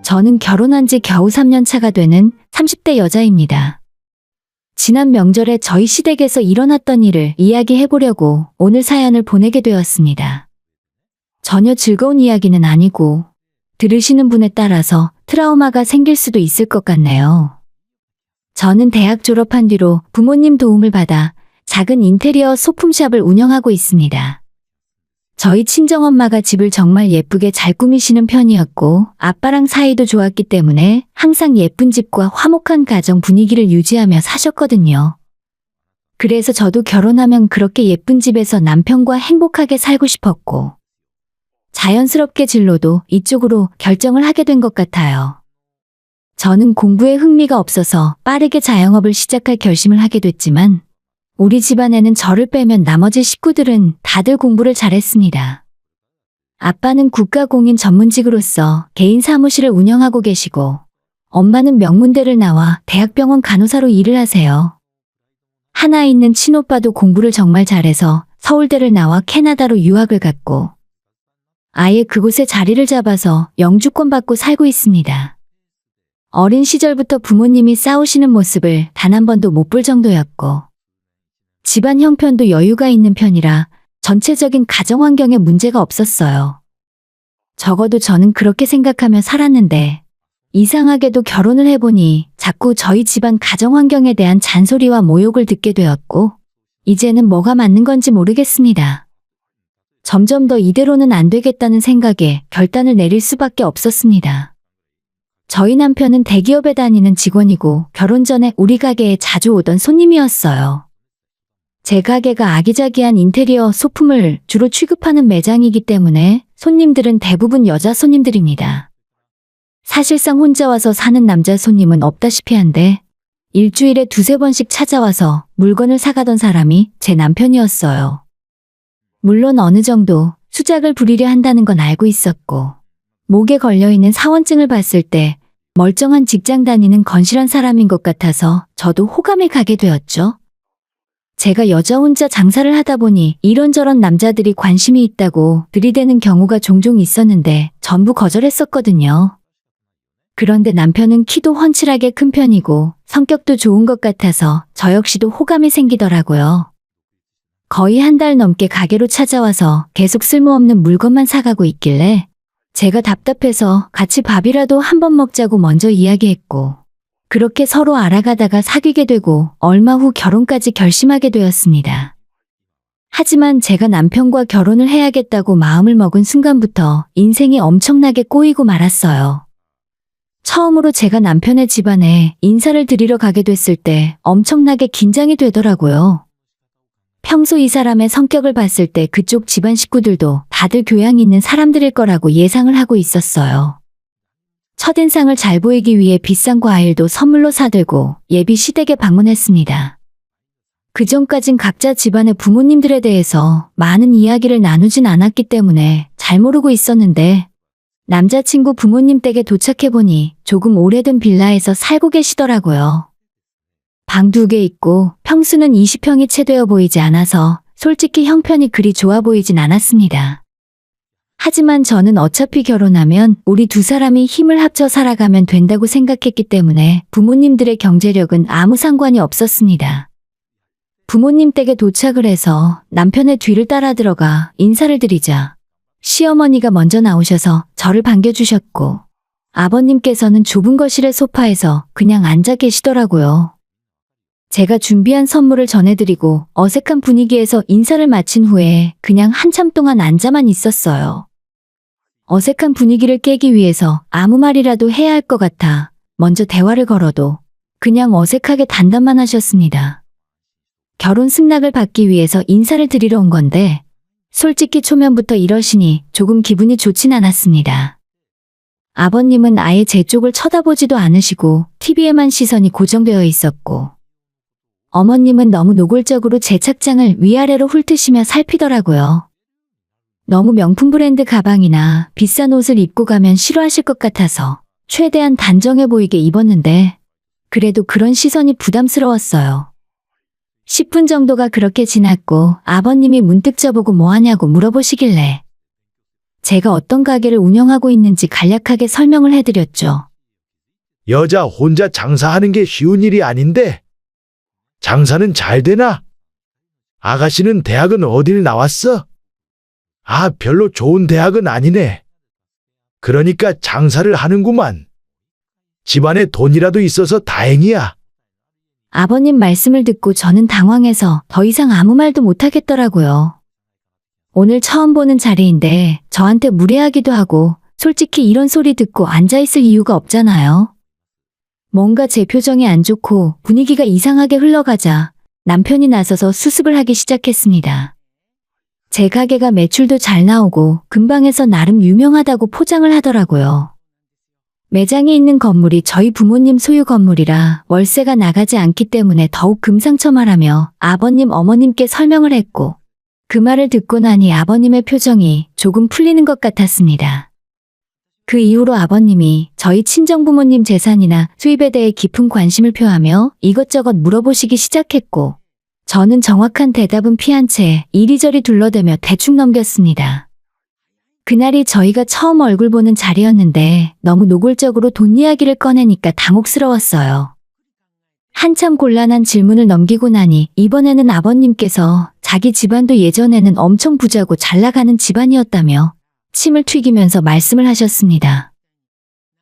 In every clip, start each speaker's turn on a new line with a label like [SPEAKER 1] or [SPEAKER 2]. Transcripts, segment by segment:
[SPEAKER 1] 저는 결혼한 지 겨우 3년 차가 되는 30대 여자입니다. 지난 명절에 저희 시댁에서 일어났던 일을 이야기해보려고 오늘 사연을 보내게 되었습니다. 전혀 즐거운 이야기는 아니고 들으시는 분에 따라서 트라우마가 생길 수도 있을 것 같네요. 저는 대학 졸업한 뒤로 부모님 도움을 받아 작은 인테리어 소품샵을 운영하고 있습니다. 저희 친정엄마가 집을 정말 예쁘게 잘 꾸미시는 편이었고 아빠랑 사이도 좋았기 때문에 항상 예쁜 집과 화목한 가정 분위기를 유지하며 사셨거든요. 그래서 저도 결혼하면 그렇게 예쁜 집에서 남편과 행복하게 살고 싶었고 자연스럽게 진로도 이쪽으로 결정을 하게 된 것 같아요. 저는 공부에 흥미가 없어서 빠르게 자영업을 시작할 결심을 하게 됐지만 우리 집안에는 저를 빼면 나머지 식구들은 다들 공부를 잘했습니다. 아빠는 국가공인 전문직으로서 개인 사무실을 운영하고 계시고 엄마는 명문대를 나와 대학병원 간호사로 일을 하세요. 하나 있는 친오빠도 공부를 정말 잘해서 서울대를 나와 캐나다로 유학을 갔고 아예 그곳에 자리를 잡아서 영주권 받고 살고 있습니다. 어린 시절부터 부모님이 싸우시는 모습을 단 한 번도 못 볼 정도였고 집안 형편도 여유가 있는 편이라 전체적인 가정 환경에 문제가 없었어요. 적어도 저는 그렇게 생각하며 살았는데 이상하게도 결혼을 해보니 자꾸 저희 집안 가정 환경에 대한 잔소리와 모욕을 듣게 되었고 이제는 뭐가 맞는 건지 모르겠습니다. 점점 더 이대로는 안 되겠다는 생각에 결단을 내릴 수밖에 없었습니다. 저희 남편은 대기업에 다니는 직원이고 결혼 전에 우리 가게에 자주 오던 손님이었어요. 제 가게가 아기자기한 인테리어 소품을 주로 취급하는 매장이기 때문에 손님들은 대부분 여자 손님들입니다. 사실상 혼자 와서 사는 남자 손님은 없다시피 한데 일주일에 두세 번씩 찾아와서 물건을 사가던 사람이 제 남편이었어요. 물론 어느 정도 수작을 부리려 한다는 건 알고 있었고 목에 걸려있는 사원증을 봤을 때 멀쩡한 직장 다니는 건실한 사람인 것 같아서 저도 호감이 가게 되었죠. 제가 여자 혼자 장사를 하다 보니 이런저런 남자들이 관심이 있다고 들이대는 경우가 종종 있었는데 전부 거절했었거든요. 그런데 남편은 키도 훤칠하게 큰 편이고 성격도 좋은 것 같아서 저 역시도 호감이 생기더라고요. 거의 한 달 넘게 가게로 찾아와서 계속 쓸모없는 물건만 사가고 있길래 제가 답답해서 같이 밥이라도 한번 먹자고 먼저 이야기했고 그렇게 서로 알아가다가 사귀게 되고 얼마 후 결혼까지 결심하게 되었습니다. 하지만 제가 남편과 결혼을 해야겠다고 마음을 먹은 순간부터 인생이 엄청나게 꼬이고 말았어요. 처음으로 제가 남편의 집안에 인사를 드리러 가게 됐을 때 엄청나게 긴장이 되더라고요. 평소 이 사람의 성격을 봤을 때 그쪽 집안 식구들도 다들 교양 있는 사람들일 거라고 예상을 하고 있었어요. 첫인상을 잘 보이기 위해 비싼 과일도 선물로 사들고 예비 시댁에 방문했습니다. 그전까진 각자 집안의 부모님들에 대해서 많은 이야기를 나누진 않았기 때문에 잘 모르고 있었는데 남자친구 부모님 댁에 도착해보니 조금 오래된 빌라에서 살고 계시더라고요. 방 2개 있고 평수는 20평이 채 되어 보이지 않아서 솔직히 형편이 그리 좋아 보이진 않았습니다. 하지만 저는 어차피 결혼하면 우리 두 사람이 힘을 합쳐 살아가면 된다고 생각했기 때문에 부모님들의 경제력은 아무 상관이 없었습니다. 부모님 댁에 도착을 해서 남편의 뒤를 따라 들어가 인사를 드리자 시어머니가 먼저 나오셔서 저를 반겨주셨고 아버님께서는 좁은 거실의 소파에서 그냥 앉아 계시더라고요. 제가 준비한 선물을 전해드리고 어색한 분위기에서 인사를 마친 후에 그냥 한참 동안 앉아만 있었어요. 어색한 분위기를 깨기 위해서 아무 말이라도 해야 할 것 같아 먼저 대화를 걸어도 그냥 어색하게 단답만 하셨습니다. 결혼 승낙을 받기 위해서 인사를 드리러 온 건데 솔직히 초면부터 이러시니 조금 기분이 좋진 않았습니다. 아버님은 아예 제 쪽을 쳐다보지도 않으시고 TV에만 시선이 고정되어 있었고 어머님은 너무 노골적으로 제 착장을 위아래로 훑으시며 살피더라고요. 너무 명품 브랜드 가방이나 비싼 옷을 입고 가면 싫어하실 것 같아서 최대한 단정해 보이게 입었는데 그래도 그런 시선이 부담스러웠어요. 10분 정도가 그렇게 지났고 아버님이 문득 저보고 뭐 하냐고 물어보시길래 제가 어떤 가게를 운영하고 있는지 간략하게 설명을 해드렸죠.
[SPEAKER 2] 여자 혼자 장사하는 게 쉬운 일이 아닌데 장사는 잘 되나? 아가씨는 대학은 어딜 나왔어? 아, 별로 좋은 대학은 아니네. 그러니까 장사를 하는구만. 집안에 돈이라도 있어서 다행이야.
[SPEAKER 1] 아버님 말씀을 듣고 저는 당황해서 더 이상 아무 말도 못하겠더라고요. 오늘 처음 보는 자리인데 저한테 무례하기도 하고 솔직히 이런 소리 듣고 앉아있을 이유가 없잖아요. 뭔가 제 표정이 안 좋고 분위기가 이상하게 흘러가자 남편이 나서서 수습을 하기 시작했습니다. 제 가게가 매출도 잘 나오고 근방에서 나름 유명하다고 포장을 하더라고요. 매장이 있는 건물이 저희 부모님 소유 건물이라 월세가 나가지 않기 때문에 더욱 금상첨화라며 아버님, 어머님께 설명을 했고 그 말을 듣고 나니 아버님의 표정이 조금 풀리는 것 같았습니다. 그 이후로 아버님이 저희 친정부모님 재산이나 수입에 대해 깊은 관심을 표하며 이것저것 물어보시기 시작했고 저는 정확한 대답은 피한 채 이리저리 둘러대며 대충 넘겼습니다. 그날이 저희가 처음 얼굴 보는 자리였는데 너무 노골적으로 돈 이야기를 꺼내니까 당혹스러웠어요. 한참 곤란한 질문을 넘기고 나니 이번에는 아버님께서 자기 집안도 예전에는 엄청 부자고 잘 나가는 집안이었다며 침을 튀기면서 말씀을 하셨습니다.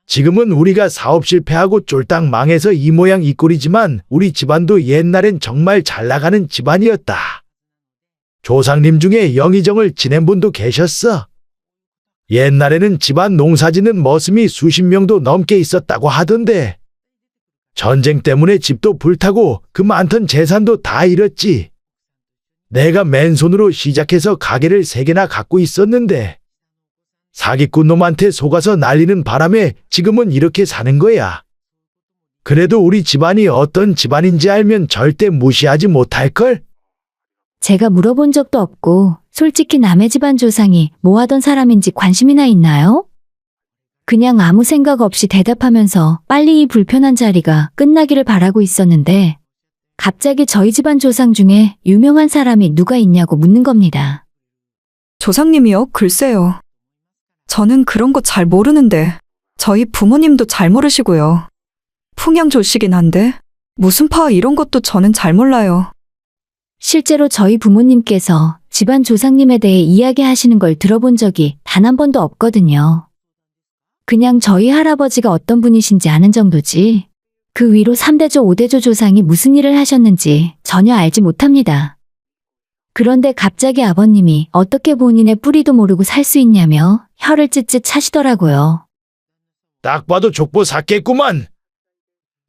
[SPEAKER 2] 지금은 우리가 사업 실패하고 쫄딱 망해서 이 모양 이 꼴이지만 우리 집안도 옛날엔 정말 잘 나가는 집안이었다. 조상님 중에 영의정을 지낸 분도 계셨어. 옛날에는 집안 농사짓는 머슴이 수십 명도 넘게 있었다고 하던데 전쟁 때문에 집도 불타고 그 많던 재산도 다 잃었지. 내가 맨손으로 시작해서 가게를 3개나 갖고 있었는데 사기꾼 놈한테 속아서 날리는 바람에 지금은 이렇게 사는 거야. 그래도 우리 집안이 어떤 집안인지 알면 절대 무시하지 못할걸?
[SPEAKER 1] 제가 물어본 적도 없고 솔직히 남의 집안 조상이 뭐 하던 사람인지 관심이나 있나요? 그냥 아무 생각 없이 대답하면서 빨리 이 불편한 자리가 끝나기를 바라고 있었는데 갑자기 저희 집안 조상 중에 유명한 사람이 누가 있냐고 묻는 겁니다.
[SPEAKER 3] 조상님이요? 글쎄요. 저는 그런 거 잘 모르는데 저희 부모님도 잘 모르시고요. 풍양조시긴 한데 무슨 파 이런 것도 저는 잘 몰라요.
[SPEAKER 1] 실제로 저희 부모님께서 집안 조상님에 대해 이야기하시는 걸 들어본 적이 단 한 번도 없거든요. 그냥 저희 할아버지가 어떤 분이신지 아는 정도지 그 위로 3대조 5대조 조상이 무슨 일을 하셨는지 전혀 알지 못합니다. 그런데 갑자기 아버님이 어떻게 본인의 뿌리도 모르고 살 수 있냐며 혀를 찢찢 차시더라고요.
[SPEAKER 2] 딱 봐도 족보 샀겠구만.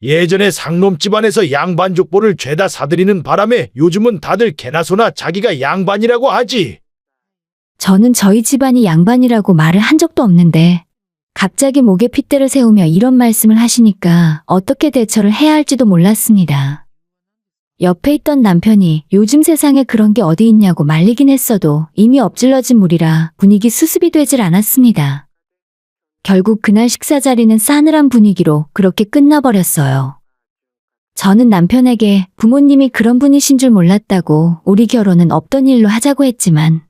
[SPEAKER 2] 예전에 상놈 집안에서 양반 족보를 죄다 사들이는 바람에 요즘은 다들 개나 소나 자기가 양반이라고 하지.
[SPEAKER 1] 저는 저희 집안이 양반이라고 말을 한 적도 없는데 갑자기 목에 핏대를 세우며 이런 말씀을 하시니까 어떻게 대처를 해야 할지도 몰랐습니다. 옆에 있던 남편이 요즘 세상에 그런 게 어디 있냐고 말리긴 했어도 이미 엎질러진 물이라 분위기 수습이 되질 않았습니다. 결국 그날 식사 자리는 싸늘한 분위기로 그렇게 끝나버렸어요. 저는 남편에게 부모님이 그런 분이신 줄 몰랐다고 우리 결혼은 없던 일로 하자고 했지만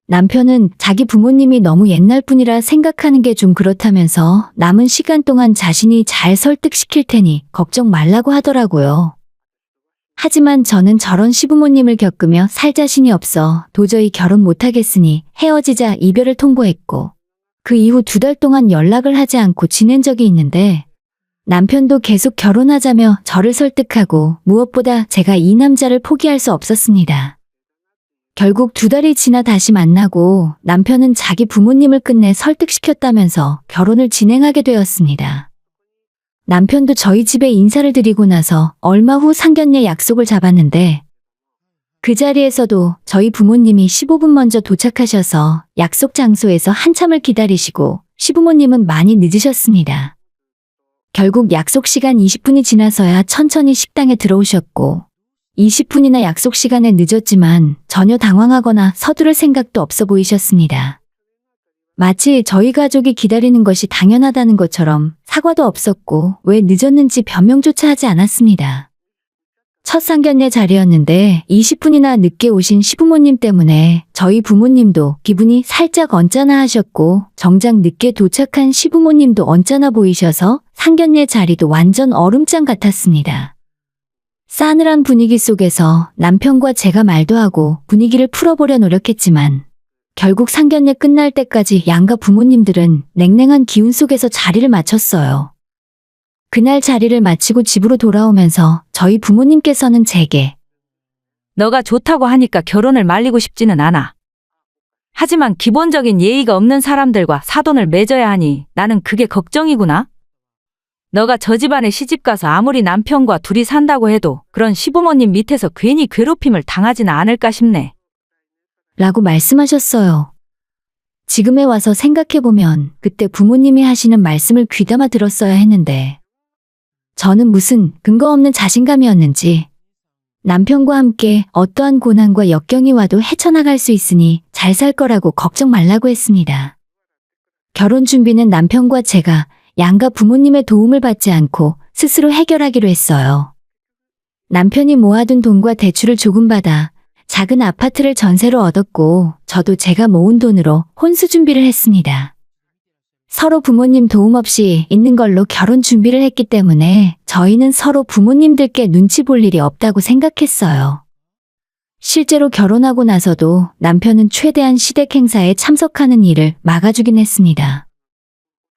[SPEAKER 1] 남편은 자기 부모님이 너무 옛날 분이라 생각하는 게 좀 그렇다면서 남은 시간 동안 자신이 잘 설득시킬 테니 걱정 말라고 하더라고요. 하지만 저는 저런 시부모님을 겪으며 살 자신이 없어 도저히 결혼 못하겠으니 헤어지자 이별을 통보했고 그 이후 2달 동안 연락을 하지 않고 지낸 적이 있는데 남편도 계속 결혼하자며 저를 설득하고 무엇보다 제가 이 남자를 포기할 수 없었습니다. 결국 2달이 지나 다시 만나고 남편은 자기 부모님을 끝내 설득시켰다면서 결혼을 진행하게 되었습니다. 남편도 저희 집에 인사를 드리고 나서 얼마 후 상견례 약속을 잡았는데 그 자리에서도 저희 부모님이 15분 먼저 도착하셔서 약속 장소에서 한참을 기다리시고 시부모님은 많이 늦으셨습니다. 결국 약속 시간 20분이 지나서야 천천히 식당에 들어오셨고 20분이나 약속 시간에 늦었지만 전혀 당황하거나 서두를 생각도 없어 보이셨습니다. 마치 저희 가족이 기다리는 것이 당연하다는 것처럼 사과도 없었고 왜 늦었는지 변명조차 하지 않았습니다. 첫 상견례 자리였는데 20분이나 늦게 오신 시부모님 때문에 저희 부모님도 기분이 살짝 언짢아 하셨고 정작 늦게 도착한 시부모님도 언짢아 보이셔서 상견례 자리도 완전 얼음장 같았습니다. 싸늘한 분위기 속에서 남편과 제가 말도 하고 분위기를 풀어보려 노력했지만 결국 상견례 끝날 때까지 양가 부모님들은 냉랭한 기운 속에서 자리를 마쳤어요. 그날 자리를 마치고 집으로 돌아오면서 저희 부모님께서는 제게
[SPEAKER 4] 너가 좋다고 하니까 결혼을 말리고 싶지는 않아. 하지만 기본적인 예의가 없는 사람들과 사돈을 맺어야 하니 나는 그게 걱정이구나. 너가 저 집안에 시집가서 아무리 남편과 둘이 산다고 해도 그런 시부모님 밑에서 괜히 괴롭힘을 당하지는 않을까 싶네.
[SPEAKER 1] 라고 말씀하셨어요. 지금에 와서 생각해보면 그때 부모님이 하시는 말씀을 귀담아 들었어야 했는데 저는 무슨 근거 없는 자신감이었는지 남편과 함께 어떠한 고난과 역경이 와도 헤쳐나갈 수 있으니 잘 살 거라고 걱정 말라고 했습니다. 결혼 준비는 남편과 제가 양가 부모님의 도움을 받지 않고 스스로 해결하기로 했어요. 남편이 모아둔 돈과 대출을 조금 받아 작은 아파트를 전세로 얻었고 저도 제가 모은 돈으로 혼수 준비를 했습니다. 서로 부모님 도움 없이 있는 걸로 결혼 준비를 했기 때문에 저희는 서로 부모님들께 눈치 볼 일이 없다고 생각했어요. 실제로 결혼하고 나서도 남편은 최대한 시댁 행사에 참석하는 일을 막아주긴 했습니다.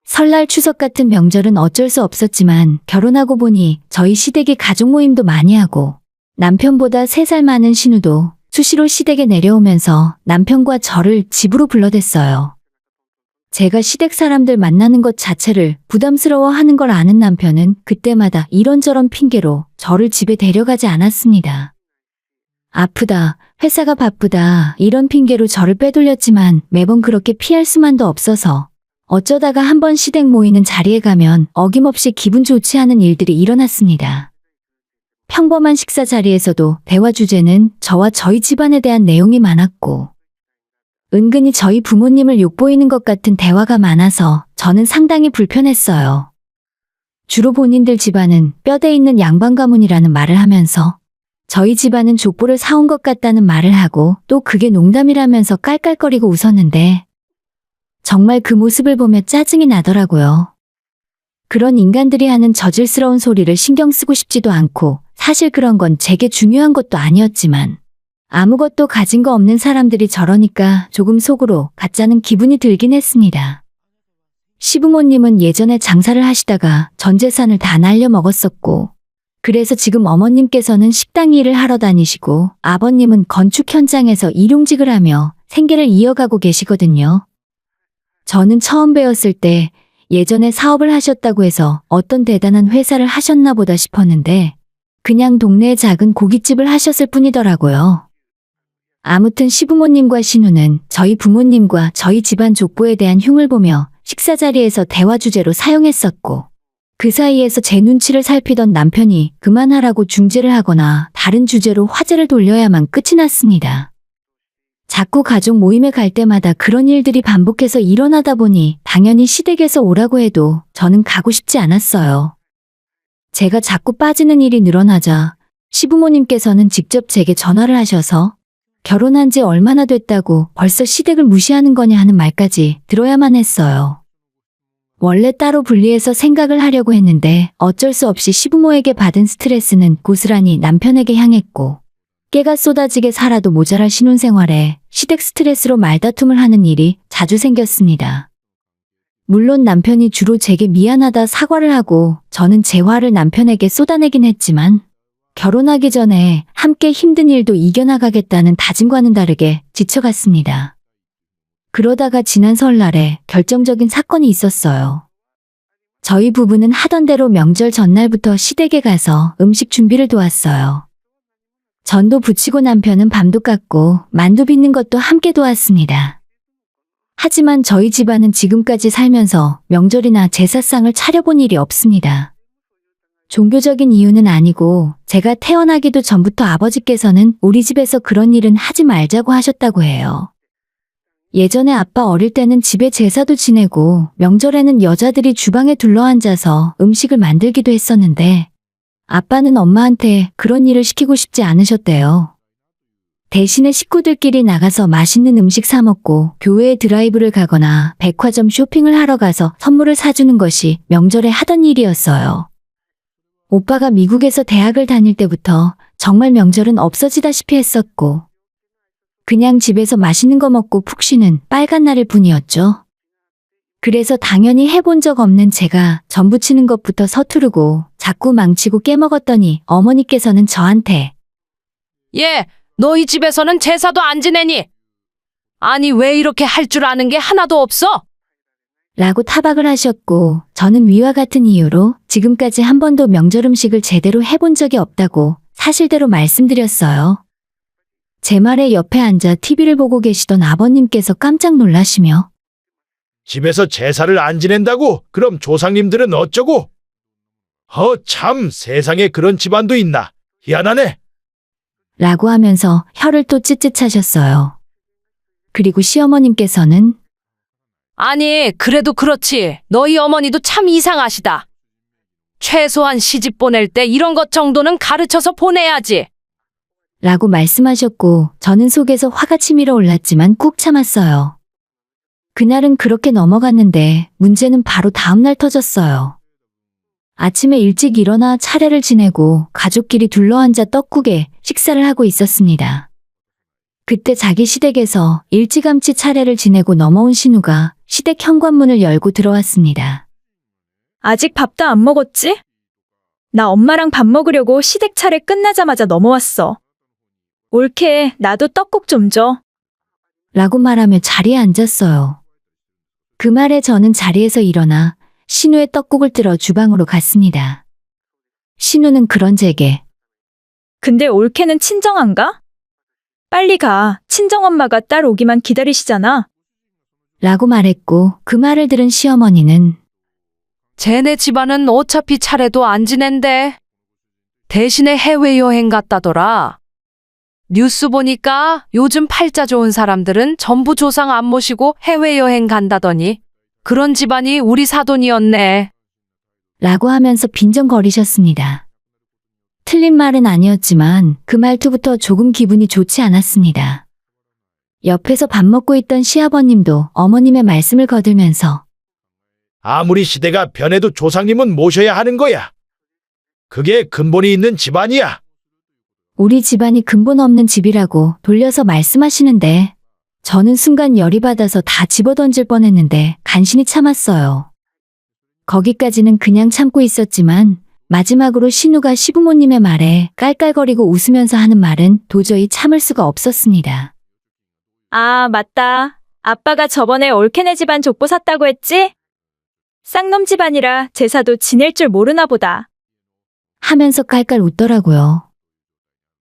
[SPEAKER 1] 설날 추석 같은 명절은 어쩔 수 없었지만 결혼하고 보니 저희 시댁이 가족 모임도 많이 하고 남편보다 3살 많은 신우도 수시로 시댁에 내려오면서 남편과 저를 집으로 불러댔어요. 제가 시댁 사람들 만나는 것 자체를 부담스러워하는 걸 아는 남편은 그때마다 이런저런 핑계로 저를 집에 데려가지 않았습니다. 아프다, 회사가 바쁘다 이런 핑계로 저를 빼돌렸지만 매번 그렇게 피할 수만도 없어서 어쩌다가 한번 시댁 모이는 자리에 가면 어김없이 기분 좋지 않은 일들이 일어났습니다. 평범한 식사 자리에서도 대화 주제는 저와 저희 집안에 대한 내용이 많았고 은근히 저희 부모님을 욕보이는 것 같은 대화가 많아서 저는 상당히 불편했어요. 주로 본인들 집안은 뼈대 있는 양반 가문이라는 말을 하면서 저희 집안은 족보를 사온 것 같다는 말을 하고 또 그게 농담이라면서 깔깔거리고 웃었는데 정말 그 모습을 보며 짜증이 나더라고요. 그런 인간들이 하는 저질스러운 소리를 신경 쓰고 싶지도 않고 사실 그런 건 제게 중요한 것도 아니었지만 아무것도 가진 거 없는 사람들이 저러니까 조금 속으로 가짜는 기분이 들긴 했습니다. 시부모님은 예전에 장사를 하시다가 전 재산을 다 날려먹었었고 그래서 지금 어머님께서는 식당 일을 하러 다니시고 아버님은 건축 현장에서 일용직을 하며 생계를 이어가고 계시거든요. 저는 처음 배웠을 때 예전에 사업을 하셨다고 해서 어떤 대단한 회사를 하셨나 보다 싶었는데 그냥 동네에 작은 고깃집을 하셨을 뿐이더라고요. 아무튼 시부모님과 신우는 저희 부모님과 저희 집안 족보에 대한 흉을 보며 식사 자리에서 대화 주제로 사용했었고 그 사이에서 제 눈치를 살피던 남편이 그만하라고 중재를 하거나 다른 주제로 화제를 돌려야만 끝이 났습니다. 자꾸 가족 모임에 갈 때마다 그런 일들이 반복해서 일어나다 보니 당연히 시댁에서 오라고 해도 저는 가고 싶지 않았어요. 제가 자꾸 빠지는 일이 늘어나자 시부모님께서는 직접 제게 전화를 하셔서 결혼한 지 얼마나 됐다고 벌써 시댁을 무시하는 거냐 하는 말까지 들어야만 했어요. 원래 따로 분리해서 생각을 하려고 했는데 어쩔 수 없이 시부모에게 받은 스트레스는 고스란히 남편에게 향했고 깨가 쏟아지게 살아도 모자랄 신혼생활에 시댁 스트레스로 말다툼을 하는 일이 자주 생겼습니다. 물론 남편이 주로 제게 미안하다 사과를 하고 저는 제 화를 남편에게 쏟아내긴 했지만 결혼하기 전에 함께 힘든 일도 이겨나가겠다는 다짐과는 다르게 지쳐갔습니다. 그러다가 지난 설날에 결정적인 사건이 있었어요. 저희 부부는 하던 대로 명절 전날부터 시댁에 가서 음식 준비를 도왔어요. 전도 부치고 남편은 밤도 깎고 만두 빚는 것도 함께 도왔습니다. 하지만 저희 집안은 지금까지 살면서 명절이나 제사상을 차려본 일이 없습니다. 종교적인 이유는 아니고 제가 태어나기도 전부터 아버지께서는 우리 집에서 그런 일은 하지 말자고 하셨다고 해요. 예전에 아빠 어릴 때는 집에 제사도 지내고 명절에는 여자들이 주방에 둘러앉아서 음식을 만들기도 했었는데 아빠는 엄마한테 그런 일을 시키고 싶지 않으셨대요. 대신에 식구들끼리 나가서 맛있는 음식 사 먹고 교회에 드라이브를 가거나 백화점 쇼핑을 하러 가서 선물을 사주는 것이 명절에 하던 일이었어요. 오빠가 미국에서 대학을 다닐 때부터 정말 명절은 없어지다시피 했었고, 그냥 집에서 맛있는 거 먹고 푹 쉬는 빨간 날일 뿐이었죠. 그래서 당연히 해본 적 없는 제가 전 부치는 것부터 서투르고 자꾸 망치고 깨먹었더니 어머니께서는 저한테
[SPEAKER 5] 예, 너희 집에서는 제사도 안 지내니? 아니, 왜 이렇게 할 줄 아는 게 하나도 없어?
[SPEAKER 1] 라고 타박을 하셨고, 저는 위와 같은 이유로 지금까지 한 번도 명절 음식을 제대로 해본 적이 없다고 사실대로 말씀드렸어요. 제 말에 옆에 앉아 TV를 보고 계시던 아버님께서 깜짝 놀라시며
[SPEAKER 2] 집에서 제사를 안 지낸다고? 그럼 조상님들은 어쩌고? 참, 세상에 그런 집안도 있나? 희한하네.
[SPEAKER 1] 라고 하면서 혀를 또 찌릿하셨어요. 그리고 시어머님께서는
[SPEAKER 5] 아니, 그래도 그렇지. 너희 어머니도 참 이상하시다. 최소한 시집 보낼 때 이런 것 정도는 가르쳐서 보내야지.
[SPEAKER 1] 라고 말씀하셨고, 저는 속에서 화가 치밀어 올랐지만 꾹 참았어요. 그날은 그렇게 넘어갔는데 문제는 바로 다음날 터졌어요. 아침에 일찍 일어나 차례를 지내고 가족끼리 둘러앉아 떡국에 식사를 하고 있었습니다. 그때 자기 시댁에서 일찌감치 차례를 지내고 넘어온 신우가 시댁 현관문을 열고 들어왔습니다.
[SPEAKER 6] 아직 밥도 안 먹었지? 나 엄마랑 밥 먹으려고 시댁 차례 끝나자마자 넘어왔어. 옳게 나도 떡국 좀 줘.
[SPEAKER 1] 라고 말하며 자리에 앉았어요. 그 말에 저는 자리에서 일어나 신우의 떡국을 들어 주방으로 갔습니다. 신우는 그런 제게
[SPEAKER 6] 근데 옳게는 친정안가? 빨리 가. 친정엄마가 딸 오기만 기다리시잖아.
[SPEAKER 1] 라고 말했고, 그 말을 들은 시어머니는
[SPEAKER 5] 쟤네 집안은 어차피 차례도 안 지낸대. 대신에 해외여행 갔다더라. 뉴스 보니까 요즘 팔자 좋은 사람들은 전부 조상 안 모시고 해외여행 간다더니 그런 집안이 우리 사돈이었네.
[SPEAKER 1] 라고 하면서 빈정거리셨습니다. 틀린 말은 아니었지만 그 말투부터 조금 기분이 좋지 않았습니다. 옆에서 밥 먹고 있던 시아버님도 어머님의 말씀을 거들면서
[SPEAKER 2] 아무리 시대가 변해도 조상님은 모셔야 하는 거야. 그게 근본이 있는 집안이야.
[SPEAKER 1] 우리 집안이 근본 없는 집이라고 돌려서 말씀하시는데, 저는 순간 열이 받아서 다 집어던질 뻔했는데 간신히 참았어요. 거기까지는 그냥 참고 있었지만 마지막으로 신우가 시부모님의 말에 깔깔거리고 웃으면서 하는 말은 도저히 참을 수가 없었습니다.
[SPEAKER 6] 아, 맞다. 아빠가 저번에 올케네 집안 족보 샀다고 했지? 쌍놈 집안이라 제사도 지낼 줄 모르나 보다.
[SPEAKER 1] 하면서 깔깔 웃더라고요.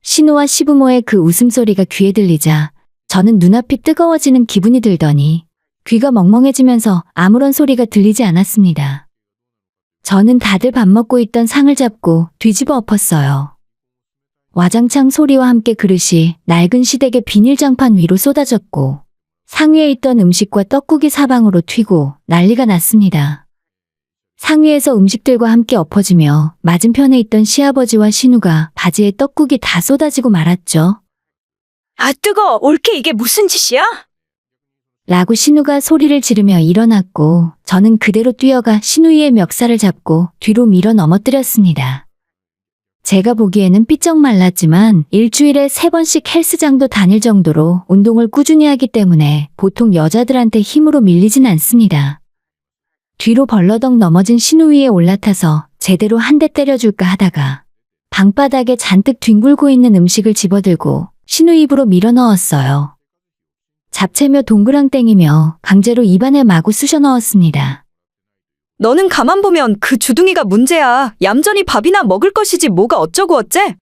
[SPEAKER 1] 신우와 시부모의 그 웃음소리가 귀에 들리자 저는 눈앞이 뜨거워지는 기분이 들더니 귀가 멍멍해지면서 아무런 소리가 들리지 않았습니다. 저는 다들 밥 먹고 있던 상을 잡고 뒤집어 엎었어요. 와장창 소리와 함께 그릇이 낡은 시댁의 비닐장판 위로 쏟아졌고, 상 위에 있던 음식과 떡국이 사방으로 튀고 난리가 났습니다. 상 위에서 음식들과 함께 엎어지며 맞은편에 있던 시아버지와 신우가 바지에 떡국이 다 쏟아지고 말았죠.
[SPEAKER 6] 아, 뜨거! 옳게 이게 무슨 짓이야?
[SPEAKER 1] 라고 신우가 소리를 지르며 일어났고, 저는 그대로 뛰어가 신우이의 멱살을 잡고 뒤로 밀어 넘어뜨렸습니다. 제가 보기에는 삐쩍 말랐지만 일주일에 3번씩 헬스장도 다닐 정도로 운동을 꾸준히 하기 때문에 보통 여자들한테 힘으로 밀리진 않습니다. 뒤로 벌러덩 넘어진 신우이에 올라타서 제대로 한 대 때려줄까 하다가 방바닥에 잔뜩 뒹굴고 있는 음식을 집어들고 신우 입으로 밀어 넣었어요. 잡채며 동그랑땡이며 강제로 입안에 마구 쑤셔 넣었습니다.
[SPEAKER 3] 너는 가만 보면 그 주둥이가 문제야. 얌전히 밥이나 먹을 것이지 뭐가 어쩌고 어째?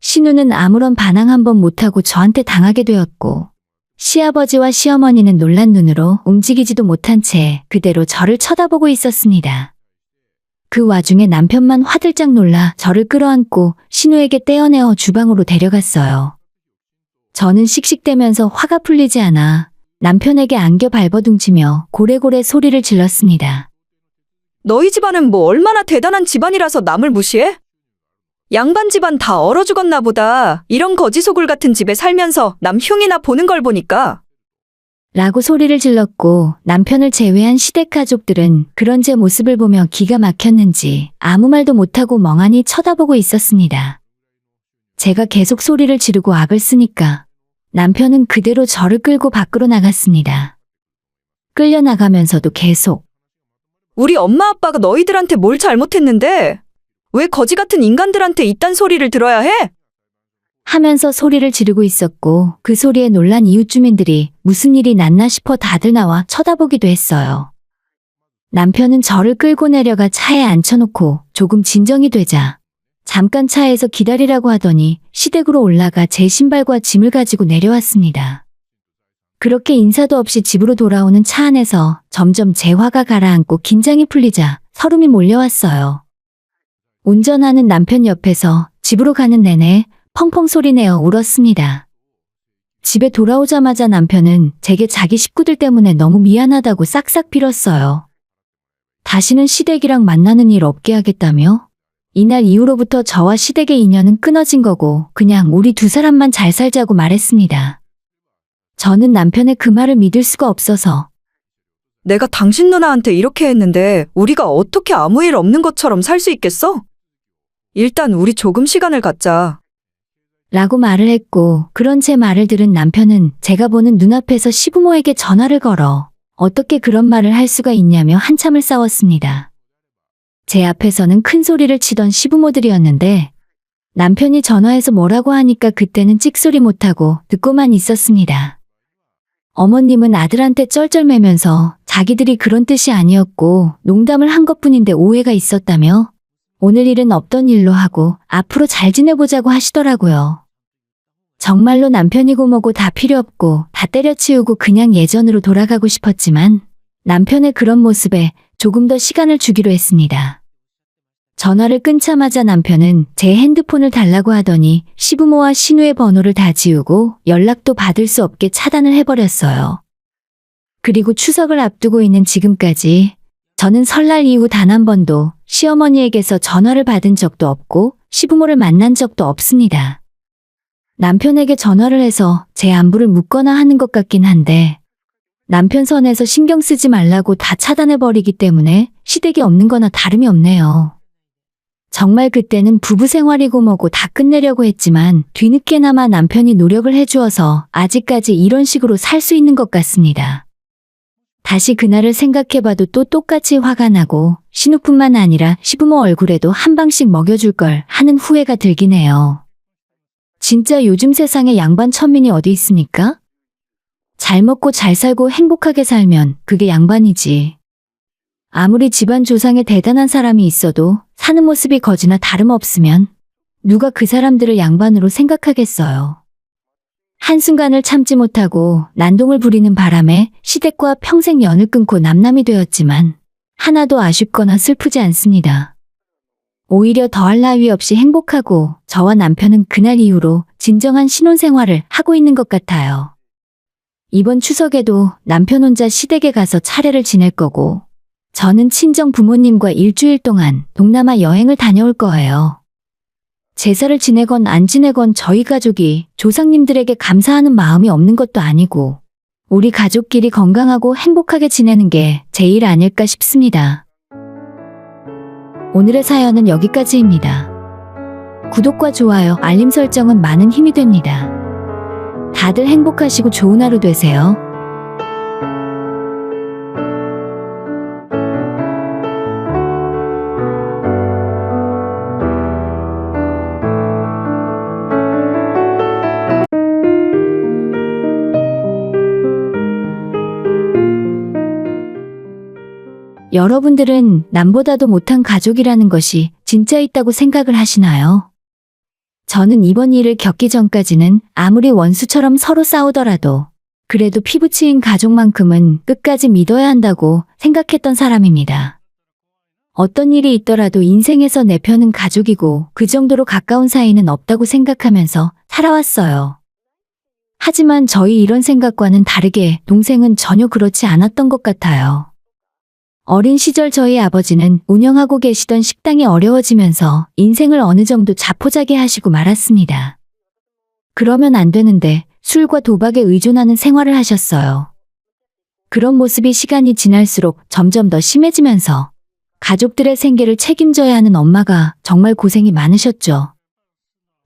[SPEAKER 1] 신우는 아무런 반항 한 번 못하고 저한테 당하게 되었고, 시아버지와 시어머니는 놀란 눈으로 움직이지도 못한 채 그대로 저를 쳐다보고 있었습니다. 그 와중에 남편만 화들짝 놀라 저를 끌어안고 신우에게 떼어내어 주방으로 데려갔어요. 저는 씩씩대면서 화가 풀리지 않아 남편에게 안겨 발버둥치며 고래고래 소리를 질렀습니다.
[SPEAKER 3] 너희 집안은 뭐 얼마나 대단한 집안이라서 남을 무시해? 양반 집안 다 얼어 죽었나 보다. 이런 거지소굴 같은 집에 살면서 남 흉이나 보는 걸 보니까.
[SPEAKER 1] 라고 소리를 질렀고 남편을 제외한 시댁 가족들은 그런 제 모습을 보며 기가 막혔는지 아무 말도 못하고 멍하니 쳐다보고 있었습니다. 제가 계속 소리를 지르고 악을 쓰니까 남편은 그대로 저를 끌고 밖으로 나갔습니다. 끌려나가면서도 계속
[SPEAKER 3] 우리 엄마 아빠가 너희들한테 뭘 잘못했는데? 왜 거지 같은 인간들한테 이딴 소리를 들어야 해?
[SPEAKER 1] 하면서 소리를 지르고 있었고 그 소리에 놀란 이웃 주민들이 무슨 일이 났나 싶어 다들 나와 쳐다보기도 했어요. 남편은 저를 끌고 내려가 차에 앉혀놓고 조금 진정이 되자 잠깐 차에서 기다리라고 하더니 시댁으로 올라가 제 신발과 짐을 가지고 내려왔습니다. 그렇게 인사도 없이 집으로 돌아오는 차 안에서 점점 제 화가 가라앉고 긴장이 풀리자 서름이 몰려왔어요. 운전하는 남편 옆에서 집으로 가는 내내 펑펑 소리내어 울었습니다. 집에 돌아오자마자 남편은 제게 자기 식구들 때문에 너무 미안하다고 싹싹 빌었어요. 다시는 시댁이랑 만나는 일 없게 하겠다며 이날 이후로부터 저와 시댁의 인연은 끊어진 거고 그냥 우리 두 사람만 잘 살자고 말했습니다. 저는 남편의 그 말을 믿을 수가 없어서
[SPEAKER 3] 내가 당신 누나한테 이렇게 했는데 우리가 어떻게 아무 일 없는 것처럼 살 수 있겠어? 일단 우리 조금 시간을 갖자.
[SPEAKER 1] 라고 말을 했고 그런 제 말을 들은 남편은 제가 보는 눈앞에서 시부모에게 전화를 걸어 어떻게 그런 말을 할 수가 있냐며 한참을 싸웠습니다. 제 앞에서는 큰 소리를 치던 시부모들이었는데 남편이 전화해서 뭐라고 하니까 그때는 찍소리 못하고 듣고만 있었습니다. 어머님은 아들한테 쩔쩔매면서 자기들이 그런 뜻이 아니었고 농담을 한 것뿐인데 오해가 있었다며 오늘 일은 없던 일로 하고 앞으로 잘 지내보자고 하시더라고요. 정말로 남편이고 뭐고 다 필요 없고 다 때려치우고 그냥 예전으로 돌아가고 싶었지만 남편의 그런 모습에 조금 더 시간을 주기로 했습니다. 전화를 끊자마자 남편은 제 핸드폰을 달라고 하더니 시부모와 시누의 번호를 다 지우고 연락도 받을 수 없게 차단을 해버렸어요. 그리고 추석을 앞두고 있는 지금까지 저는 설날 이후 단 한 번도 시어머니에게서 전화를 받은 적도 없고 시부모를 만난 적도 없습니다. 남편에게 전화를 해서 제 안부를 묻거나 하는 것 같긴 한데 남편 선에서 신경 쓰지 말라고 다 차단해버리기 때문에 시댁이 없는 거나 다름이 없네요. 정말 그때는 부부 생활이고 뭐고 다 끝내려고 했지만 뒤늦게나마 남편이 노력을 해주어서 아직까지 이런 식으로 살 수 있는 것 같습니다. 다시 그날을 생각해봐도 또 똑같이 화가 나고 신우뿐만 아니라 시부모 얼굴에도 한 방씩 먹여줄 걸 하는 후회가 들긴 해요. 진짜 요즘 세상에 양반 천민이 어디 있습니까? 잘 먹고 잘 살고 행복하게 살면 그게 양반이지. 아무리 집안 조상에 대단한 사람이 있어도 사는 모습이 거지나 다름없으면 누가 그 사람들을 양반으로 생각하겠어요. 한순간을 참지 못하고 난동을 부리는 바람에 시댁과 평생 연을 끊고 남남이 되었지만 하나도 아쉽거나 슬프지 않습니다. 오히려 더할 나위 없이 행복하고 저와 남편은 그날 이후로 진정한 신혼생활을 하고 있는 것 같아요. 이번 추석에도 남편 혼자 시댁에 가서 차례를 지낼 거고 저는 친정 부모님과 일주일 동안 동남아 여행을 다녀올 거예요. 제사를 지내건 안 지내건 저희 가족이 조상님들에게 감사하는 마음이 없는 것도 아니고 우리 가족끼리 건강하고 행복하게 지내는 게 제일 아닐까 싶습니다. 오늘의 사연은 여기까지입니다. 구독과 좋아요, 알림 설정은 많은 힘이 됩니다. 다들 행복하시고 좋은 하루 되세요. 여러분들은 남보다도 못한 가족이라는 것이 진짜 있다고 생각을 하시나요? 저는 이번 일을 겪기 전까지는 아무리 원수처럼 서로 싸우더라도 그래도 피부치인 가족만큼은 끝까지 믿어야 한다고 생각했던 사람입니다. 어떤 일이 있더라도 인생에서 내 편은 가족이고 그 정도로 가까운 사이는 없다고 생각하면서 살아왔어요. 하지만 저희 이런 생각과는 다르게 동생은 전혀 그렇지 않았던 것 같아요. 어린 시절 저희 아버지는 운영하고 계시던 식당이 어려워지면서 인생을 어느 정도 자포자기 하시고 말았습니다. 그러면 안 되는데 술과 도박에 의존하는 생활을 하셨어요. 그런 모습이 시간이 지날수록 점점 더 심해지면서 가족들의 생계를 책임져야 하는 엄마가 정말 고생이 많으셨죠.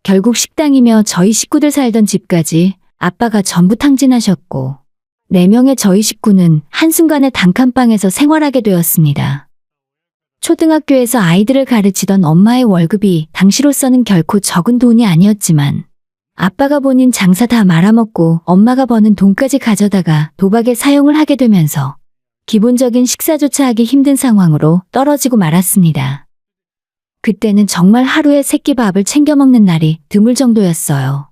[SPEAKER 1] 결국 식당이며 저희 식구들 살던 집까지 아빠가 전부 탕진하셨고 4명의 저희 식구는 한순간에 단칸방에서 생활하게 되었습니다. 초등학교에서 아이들을 가르치던 엄마의 월급이 당시로서는 결코 적은 돈이 아니었지만 아빠가 본인 장사 다 말아먹고 엄마가 버는 돈까지 가져다가 도박에 사용을 하게 되면서 기본적인 식사조차 하기 힘든 상황으로 떨어지고 말았습니다. 그때는 정말 하루에 새끼밥을 챙겨 먹는 날이 드물 정도였어요.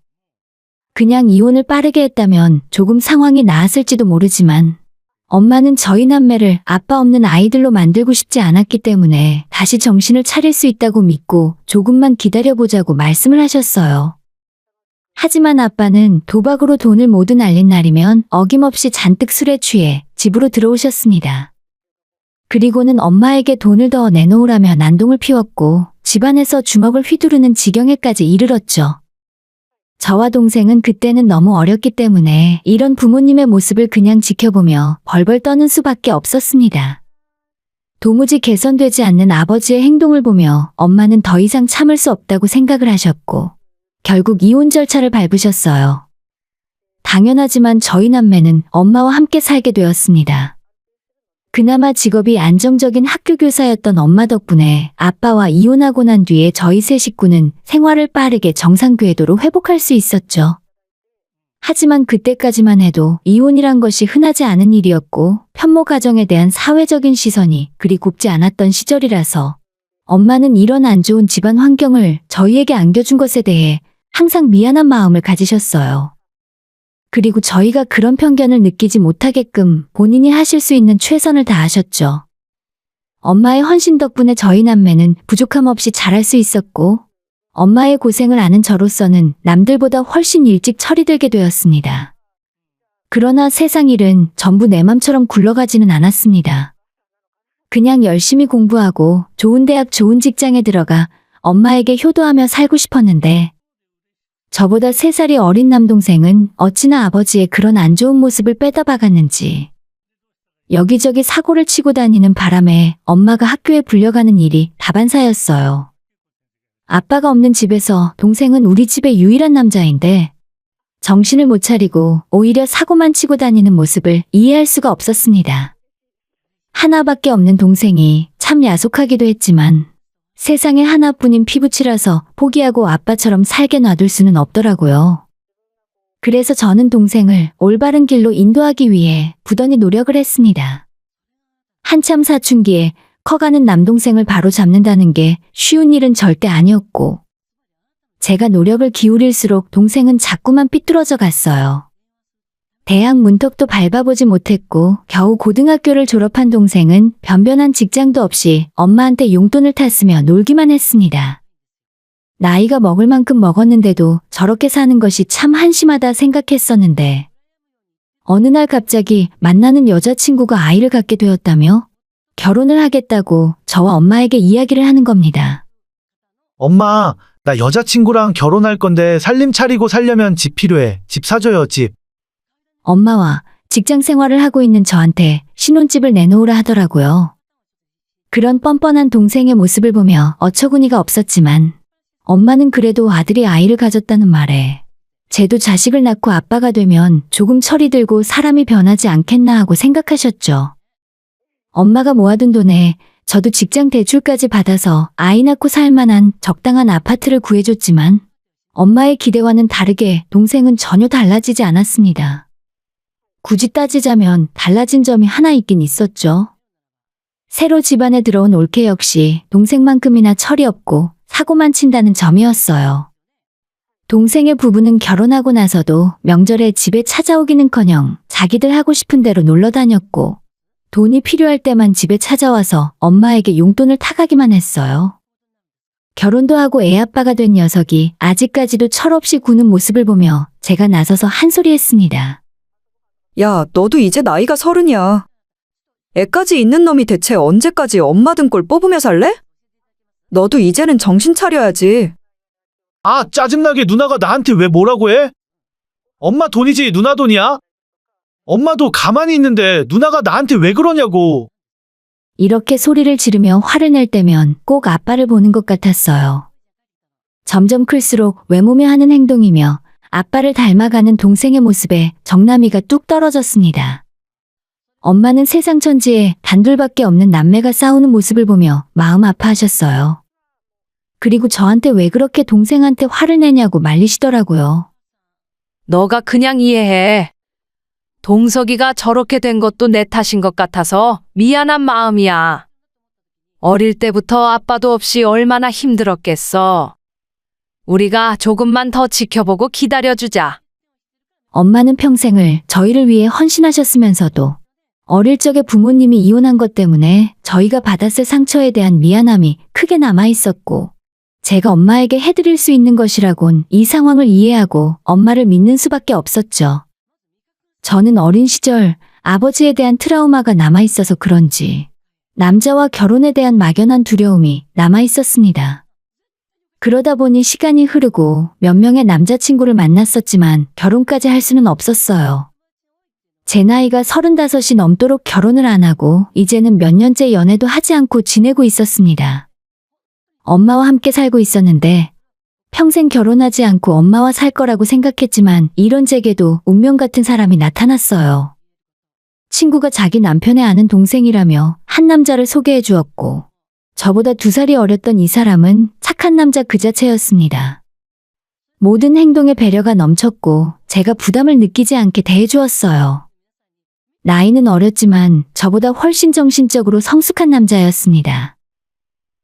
[SPEAKER 1] 그냥 이혼을 빠르게 했다면 조금 상황이 나았을지도 모르지만 엄마는 저희 남매를 아빠 없는 아이들로 만들고 싶지 않았기 때문에 다시 정신을 차릴 수 있다고 믿고 조금만 기다려보자고 말씀을 하셨어요. 하지만 아빠는 도박으로 돈을 모두 날린 날이면 어김없이 잔뜩 술에 취해 집으로 들어오셨습니다. 그리고는 엄마에게 돈을 더 내놓으라며 난동을 피웠고 집안에서 주먹을 휘두르는 지경에까지 이르렀죠. 저와 동생은 그때는 너무 어렸기 때문에 이런 부모님의 모습을 그냥 지켜보며 벌벌 떠는 수밖에 없었습니다. 도무지 개선되지 않는 아버지의 행동을 보며 엄마는 더 이상 참을 수 없다고 생각을 하셨고 결국 이혼 절차를 밟으셨어요. 당연하지만 저희 남매는 엄마와 함께 살게 되었습니다. 그나마 직업이 안정적인 학교 교사였던 엄마 덕분에 아빠와 이혼하고 난 뒤에 저희 세 식구는 생활을 빠르게 정상 궤도로 회복할 수 있었죠. 하지만 그때까지만 해도 이혼이란 것이 흔하지 않은 일이었고 편모 가정에 대한 사회적인 시선이 그리 곱지 않았던 시절이라서 엄마는 이런 안 좋은 집안 환경을 저희에게 안겨준 것에 대해 항상 미안한 마음을 가지셨어요. 그리고 저희가 그런 편견을 느끼지 못하게끔 본인이 하실 수 있는 최선을 다하셨죠. 엄마의 헌신 덕분에 저희 남매는 부족함 없이 잘할 수 있었고 엄마의 고생을 아는 저로서는 남들보다 훨씬 일찍 철이 들게 되었습니다. 그러나 세상 일은 전부 내 맘처럼 굴러가지는 않았습니다. 그냥 열심히 공부하고 좋은 대학 좋은 직장에 들어가 엄마에게 효도하며 살고 싶었는데 저보다 3살이 어린 남동생은 어찌나 아버지의 그런 안 좋은 모습을 빼다 박았는지 여기저기 사고를 치고 다니는 바람에 엄마가 학교에 불려가는 일이 다반사였어요. 아빠가 없는 집에서 동생은 우리 집의 유일한 남자인데 정신을 못 차리고 오히려 사고만 치고 다니는 모습을 이해할 수가 없었습니다. 하나밖에 없는 동생이 참 야속하기도 했지만 세상에 하나뿐인 피부치라서 포기하고 아빠처럼 살게 놔둘 수는 없더라고요. 그래서 저는 동생을 올바른 길로 인도하기 위해 부단히 노력을 했습니다. 한참 사춘기에 커가는 남동생을 바로 잡는다는 게 쉬운 일은 절대 아니었고 제가 노력을 기울일수록 동생은 자꾸만 삐뚤어져 갔어요. 대학 문턱도 밟아보지 못했고 겨우 고등학교를 졸업한 동생은 변변한 직장도 없이 엄마한테 용돈을 탔으며 놀기만 했습니다. 나이가 먹을 만큼 먹었는데도 저렇게 사는 것이 참 한심하다 생각했었는데 어느 날 갑자기 만나는 여자친구가 아이를 갖게 되었다며 결혼을 하겠다고 저와 엄마에게 이야기를 하는 겁니다.
[SPEAKER 7] 엄마, 나 여자친구랑 결혼할 건데 살림 차리고 살려면 집 필요해. 집 사줘요, 집.
[SPEAKER 1] 엄마와 직장 생활을 하고 있는 저한테 신혼집을 내놓으라 하더라고요. 그런 뻔뻔한 동생의 모습을 보며 어처구니가 없었지만 엄마는 그래도 아들이 아이를 가졌다는 말에 쟤도 자식을 낳고 아빠가 되면 조금 철이 들고 사람이 변하지 않겠나 하고 생각하셨죠. 엄마가 모아둔 돈에 저도 직장 대출까지 받아서 아이 낳고 살 만한 적당한 아파트를 구해줬지만 엄마의 기대와는 다르게 동생은 전혀 달라지지 않았습니다. 굳이 따지자면 달라진 점이 하나 있긴 있었죠. 새로 집안에 들어온 올케 역시 동생만큼이나 철이 없고 사고만 친다는 점이었어요. 동생의 부부는 결혼하고 나서도 명절에 집에 찾아오기는커녕 자기들 하고 싶은 대로 놀러 다녔고 돈이 필요할 때만 집에 찾아와서 엄마에게 용돈을 타가기만 했어요. 결혼도 하고 애아빠가 된 녀석이 아직까지도 철없이 구는 모습을 보며 제가 나서서 한 소리 했습니다.
[SPEAKER 3] 야, 너도 이제 나이가 30이야. 애까지 있는 놈이 대체 언제까지 엄마 등골 뽑으며 살래? 너도 이제는 정신 차려야지.
[SPEAKER 7] 아, 짜증나게 누나가 나한테 왜 뭐라고 해? 엄마 돈이지 누나 돈이야? 엄마도 가만히 있는데 누나가 나한테 왜 그러냐고.
[SPEAKER 1] 이렇게 소리를 지르며 화를 낼 때면 꼭 아빠를 보는 것 같았어요. 점점 클수록 외모며 하는 행동이며 아빠를 닮아가는 동생의 모습에 정남이가 뚝 떨어졌습니다. 엄마는 세상 천지에 단둘밖에 없는 남매가 싸우는 모습을 보며 마음 아파하셨어요. 그리고 저한테 왜 그렇게 동생한테 화를 내냐고 말리시더라고요.
[SPEAKER 5] 너가 그냥 이해해. 동석이가 저렇게 된 것도 내 탓인 것 같아서 미안한 마음이야. 어릴 때부터 아빠도 없이 얼마나 힘들었겠어. 우리가 조금만 더 지켜보고 기다려주자.
[SPEAKER 1] 엄마는 평생을 저희를 위해 헌신하셨으면서도 어릴 적에 부모님이 이혼한 것 때문에 저희가 받았을 상처에 대한 미안함이 크게 남아 있었고, 제가 엄마에게 해드릴 수 있는 것이라곤 이 상황을 이해하고 엄마를 믿는 수밖에 없었죠. 저는 어린 시절 아버지에 대한 트라우마가 남아 있어서 그런지 남자와 결혼에 대한 막연한 두려움이 남아 있었습니다. 그러다 보니 시간이 흐르고 몇 명의 남자친구를 만났었지만 결혼까지 할 수는 없었어요. 제 나이가 35이 넘도록 결혼을 안 하고 이제는 몇 년째 연애도 하지 않고 지내고 있었습니다. 엄마와 함께 살고 있었는데 평생 결혼하지 않고 엄마와 살 거라고 생각했지만 이런 제게도 운명 같은 사람이 나타났어요. 친구가 자기 남편의 아는 동생이라며 한 남자를 소개해 주었고, 저보다 2살이 어렸던 이 사람은 착한 남자 그 자체였습니다. 모든 행동에 배려가 넘쳤고 제가 부담을 느끼지 않게 대해주었어요. 나이는 어렸지만 저보다 훨씬 정신적으로 성숙한 남자였습니다.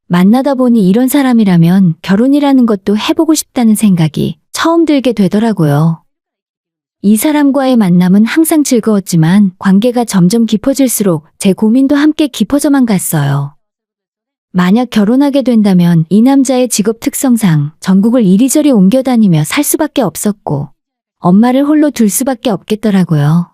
[SPEAKER 1] 만나다 보니 이런 사람이라면 결혼이라는 것도 해보고 싶다는 생각이 처음 들게 되더라고요. 이 사람과의 만남은 항상 즐거웠지만 관계가 점점 깊어질수록 제 고민도 함께 깊어져만 갔어요. 만약 결혼하게 된다면 이 남자의 직업 특성상 전국을 이리저리 옮겨다니며 살 수밖에 없었고 엄마를 홀로 둘 수밖에 없겠더라고요.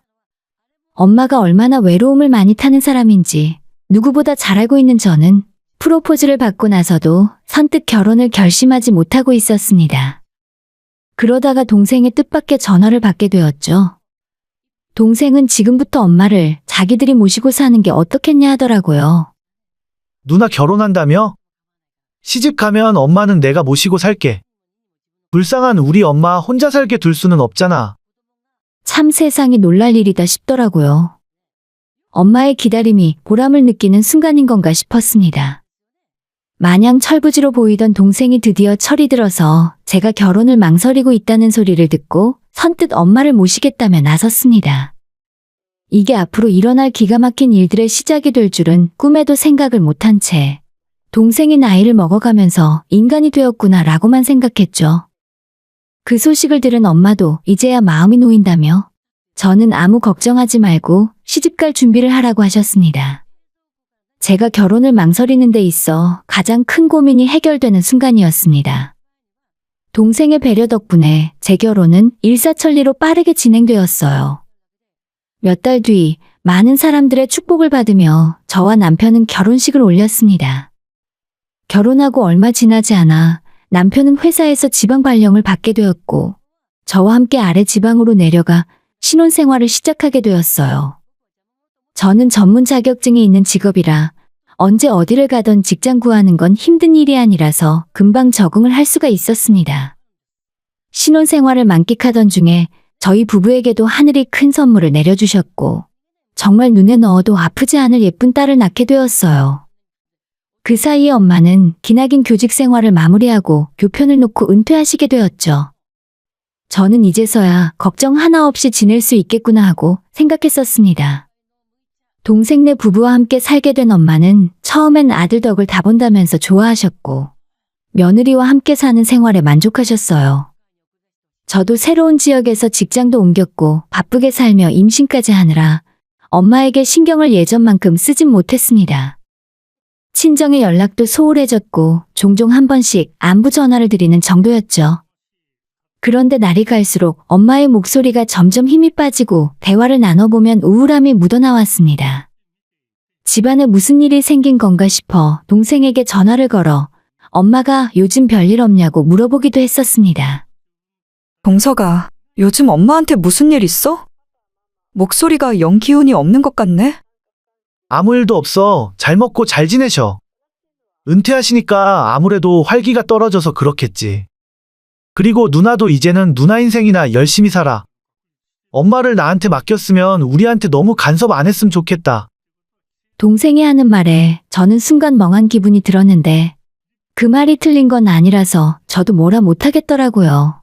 [SPEAKER 1] 엄마가 얼마나 외로움을 많이 타는 사람인지 누구보다 잘 알고 있는 저는 프로포즈를 받고 나서도 선뜻 결혼을 결심하지 못하고 있었습니다. 그러다가 동생의 뜻밖의 전화를 받게 되었죠. 동생은 지금부터 엄마를 자기들이 모시고 사는 게 어떻겠냐 하더라고요.
[SPEAKER 7] 누나 결혼한다며? 시집 가면 엄마는 내가 모시고 살게. 불쌍한 우리 엄마 혼자 살게 둘 수는 없잖아.
[SPEAKER 1] 참 세상이 놀랄 일이다 싶더라고요. 엄마의 기다림이 보람을 느끼는 순간인 건가 싶었습니다. 마냥 철부지로 보이던 동생이 드디어 철이 들어서 제가 결혼을 망설이고 있다는 소리를 듣고 선뜻 엄마를 모시겠다며 나섰습니다. 이게 앞으로 일어날 기가 막힌 일들의 시작이 될 줄은 꿈에도 생각을 못한 채 동생이 나이를 먹어가면서 인간이 되었구나 라고만 생각했죠. 그 소식을 들은 엄마도 이제야 마음이 놓인다며 저는 아무 걱정하지 말고 시집갈 준비를 하라고 하셨습니다. 제가 결혼을 망설이는 데 있어 가장 큰 고민이 해결되는 순간이었습니다. 동생의 배려 덕분에 제 결혼은 일사천리로 빠르게 진행되었어요. 몇 달 뒤 많은 사람들의 축복을 받으며 저와 남편은 결혼식을 올렸습니다. 결혼하고 얼마 지나지 않아 남편은 회사에서 지방 발령을 받게 되었고 저와 함께 아래 지방으로 내려가 신혼생활을 시작하게 되었어요. 저는 전문 자격증이 있는 직업이라 언제 어디를 가던 직장 구하는 건 힘든 일이 아니라서 금방 적응을 할 수가 있었습니다. 신혼생활을 만끽하던 중에 저희 부부에게도 하늘이 큰 선물을 내려주셨고 정말 눈에 넣어도 아프지 않을 예쁜 딸을 낳게 되었어요. 그 사이에 엄마는 기나긴 교직 생활을 마무리하고 교편을 놓고 은퇴하시게 되었죠. 저는 이제서야 걱정 하나 없이 지낼 수 있겠구나 하고 생각했었습니다. 동생네 부부와 함께 살게 된 엄마는 처음엔 아들 덕을 다 본다면서 좋아하셨고 며느리와 함께 사는 생활에 만족하셨어요. 저도 새로운 지역에서 직장도 옮겼고 바쁘게 살며 임신까지 하느라 엄마에게 신경을 예전만큼 쓰진 못했습니다. 친정의 연락도 소홀해졌고 종종 한 번씩 안부 전화를 드리는 정도였죠. 그런데 날이 갈수록 엄마의 목소리가 점점 힘이 빠지고 대화를 나눠보면 우울함이 묻어나왔습니다. 집안에 무슨 일이 생긴 건가 싶어 동생에게 전화를 걸어 엄마가 요즘 별일 없냐고 물어보기도 했었습니다.
[SPEAKER 3] 동서가 요즘 엄마한테 무슨 일 있어? 목소리가 영 기운이 없는 것 같네?
[SPEAKER 7] 아무 일도 없어. 잘 먹고 잘 지내셔. 은퇴하시니까 아무래도 활기가 떨어져서 그렇겠지. 그리고 누나도 이제는 누나 인생이나 열심히 살아. 엄마를 나한테 맡겼으면 우리한테 너무 간섭 안 했으면 좋겠다.
[SPEAKER 1] 동생이 하는 말에 저는 순간 멍한 기분이 들었는데 그 말이 틀린 건 아니라서 저도 뭐라 못하겠더라고요.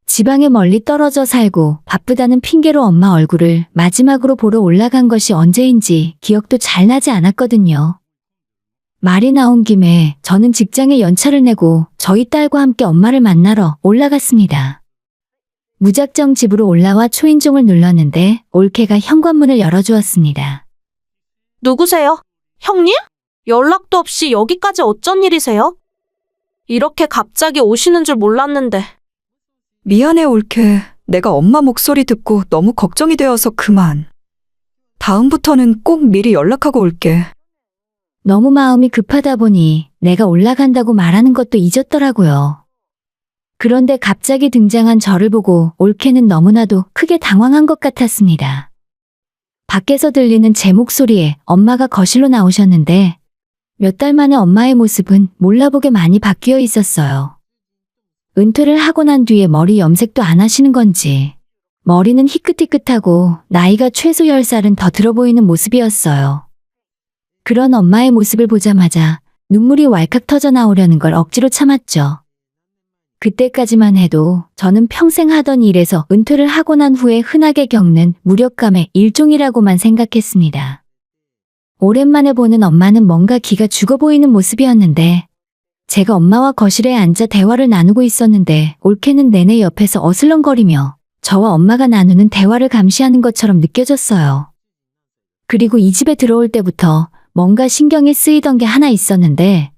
[SPEAKER 1] 지방에 멀리 떨어져 살고 바쁘다는 핑계로 엄마 얼굴을 마지막으로 보러 올라간 것이 언제인지 기억도 잘 나지 않았거든요. 말이 나온 김에 저는 직장에 연차를 내고 저희 딸과 함께 엄마를 만나러 올라갔습니다. 무작정 집으로 올라와 초인종을 눌렀는데 올케가 현관문을 열어주었습니다.
[SPEAKER 8] 누구세요? 형님? 연락도 없이 여기까지 어쩐 일이세요? 이렇게 갑자기 오시는 줄 몰랐는데.
[SPEAKER 3] 미안해, 올케. 내가 엄마 목소리 듣고 너무 걱정이 되어서 그만. 다음부터는 꼭 미리 연락하고 올게.
[SPEAKER 1] 너무 마음이 급하다 보니 내가 올라간다고 말하는 것도 잊었더라고요. 그런데 갑자기 등장한 저를 보고 올케는 너무나도 크게 당황한 것 같았습니다. 밖에서 들리는 제 목소리에 엄마가 거실로 나오셨는데 몇 달 만에 엄마의 모습은 몰라보게 많이 바뀌어 있었어요. 은퇴를 하고 난 뒤에 머리 염색도 안 하시는 건지 머리는 희끗희끗하고 나이가 최소 10살은 더 들어 보이는 모습이었어요. 그런 엄마의 모습을 보자마자 눈물이 왈칵 터져 나오려는 걸 억지로 참았죠. 그때까지만 해도 저는 평생 하던 일에서 은퇴를 하고 난 후에 흔하게 겪는 무력감의 일종이라고만 생각했습니다. 오랜만에 보는 엄마는 뭔가 기가 죽어 보이는 모습이었는데 제가 엄마와 거실에 앉아 대화를 나누고 있었는데 올케는 내내 옆에서 어슬렁거리며 저와 엄마가 나누는 대화를 감시하는 것처럼 느껴졌어요. 그리고 이 집에 들어올 때부터 뭔가 신경이 쓰이던 게 하나 있었는데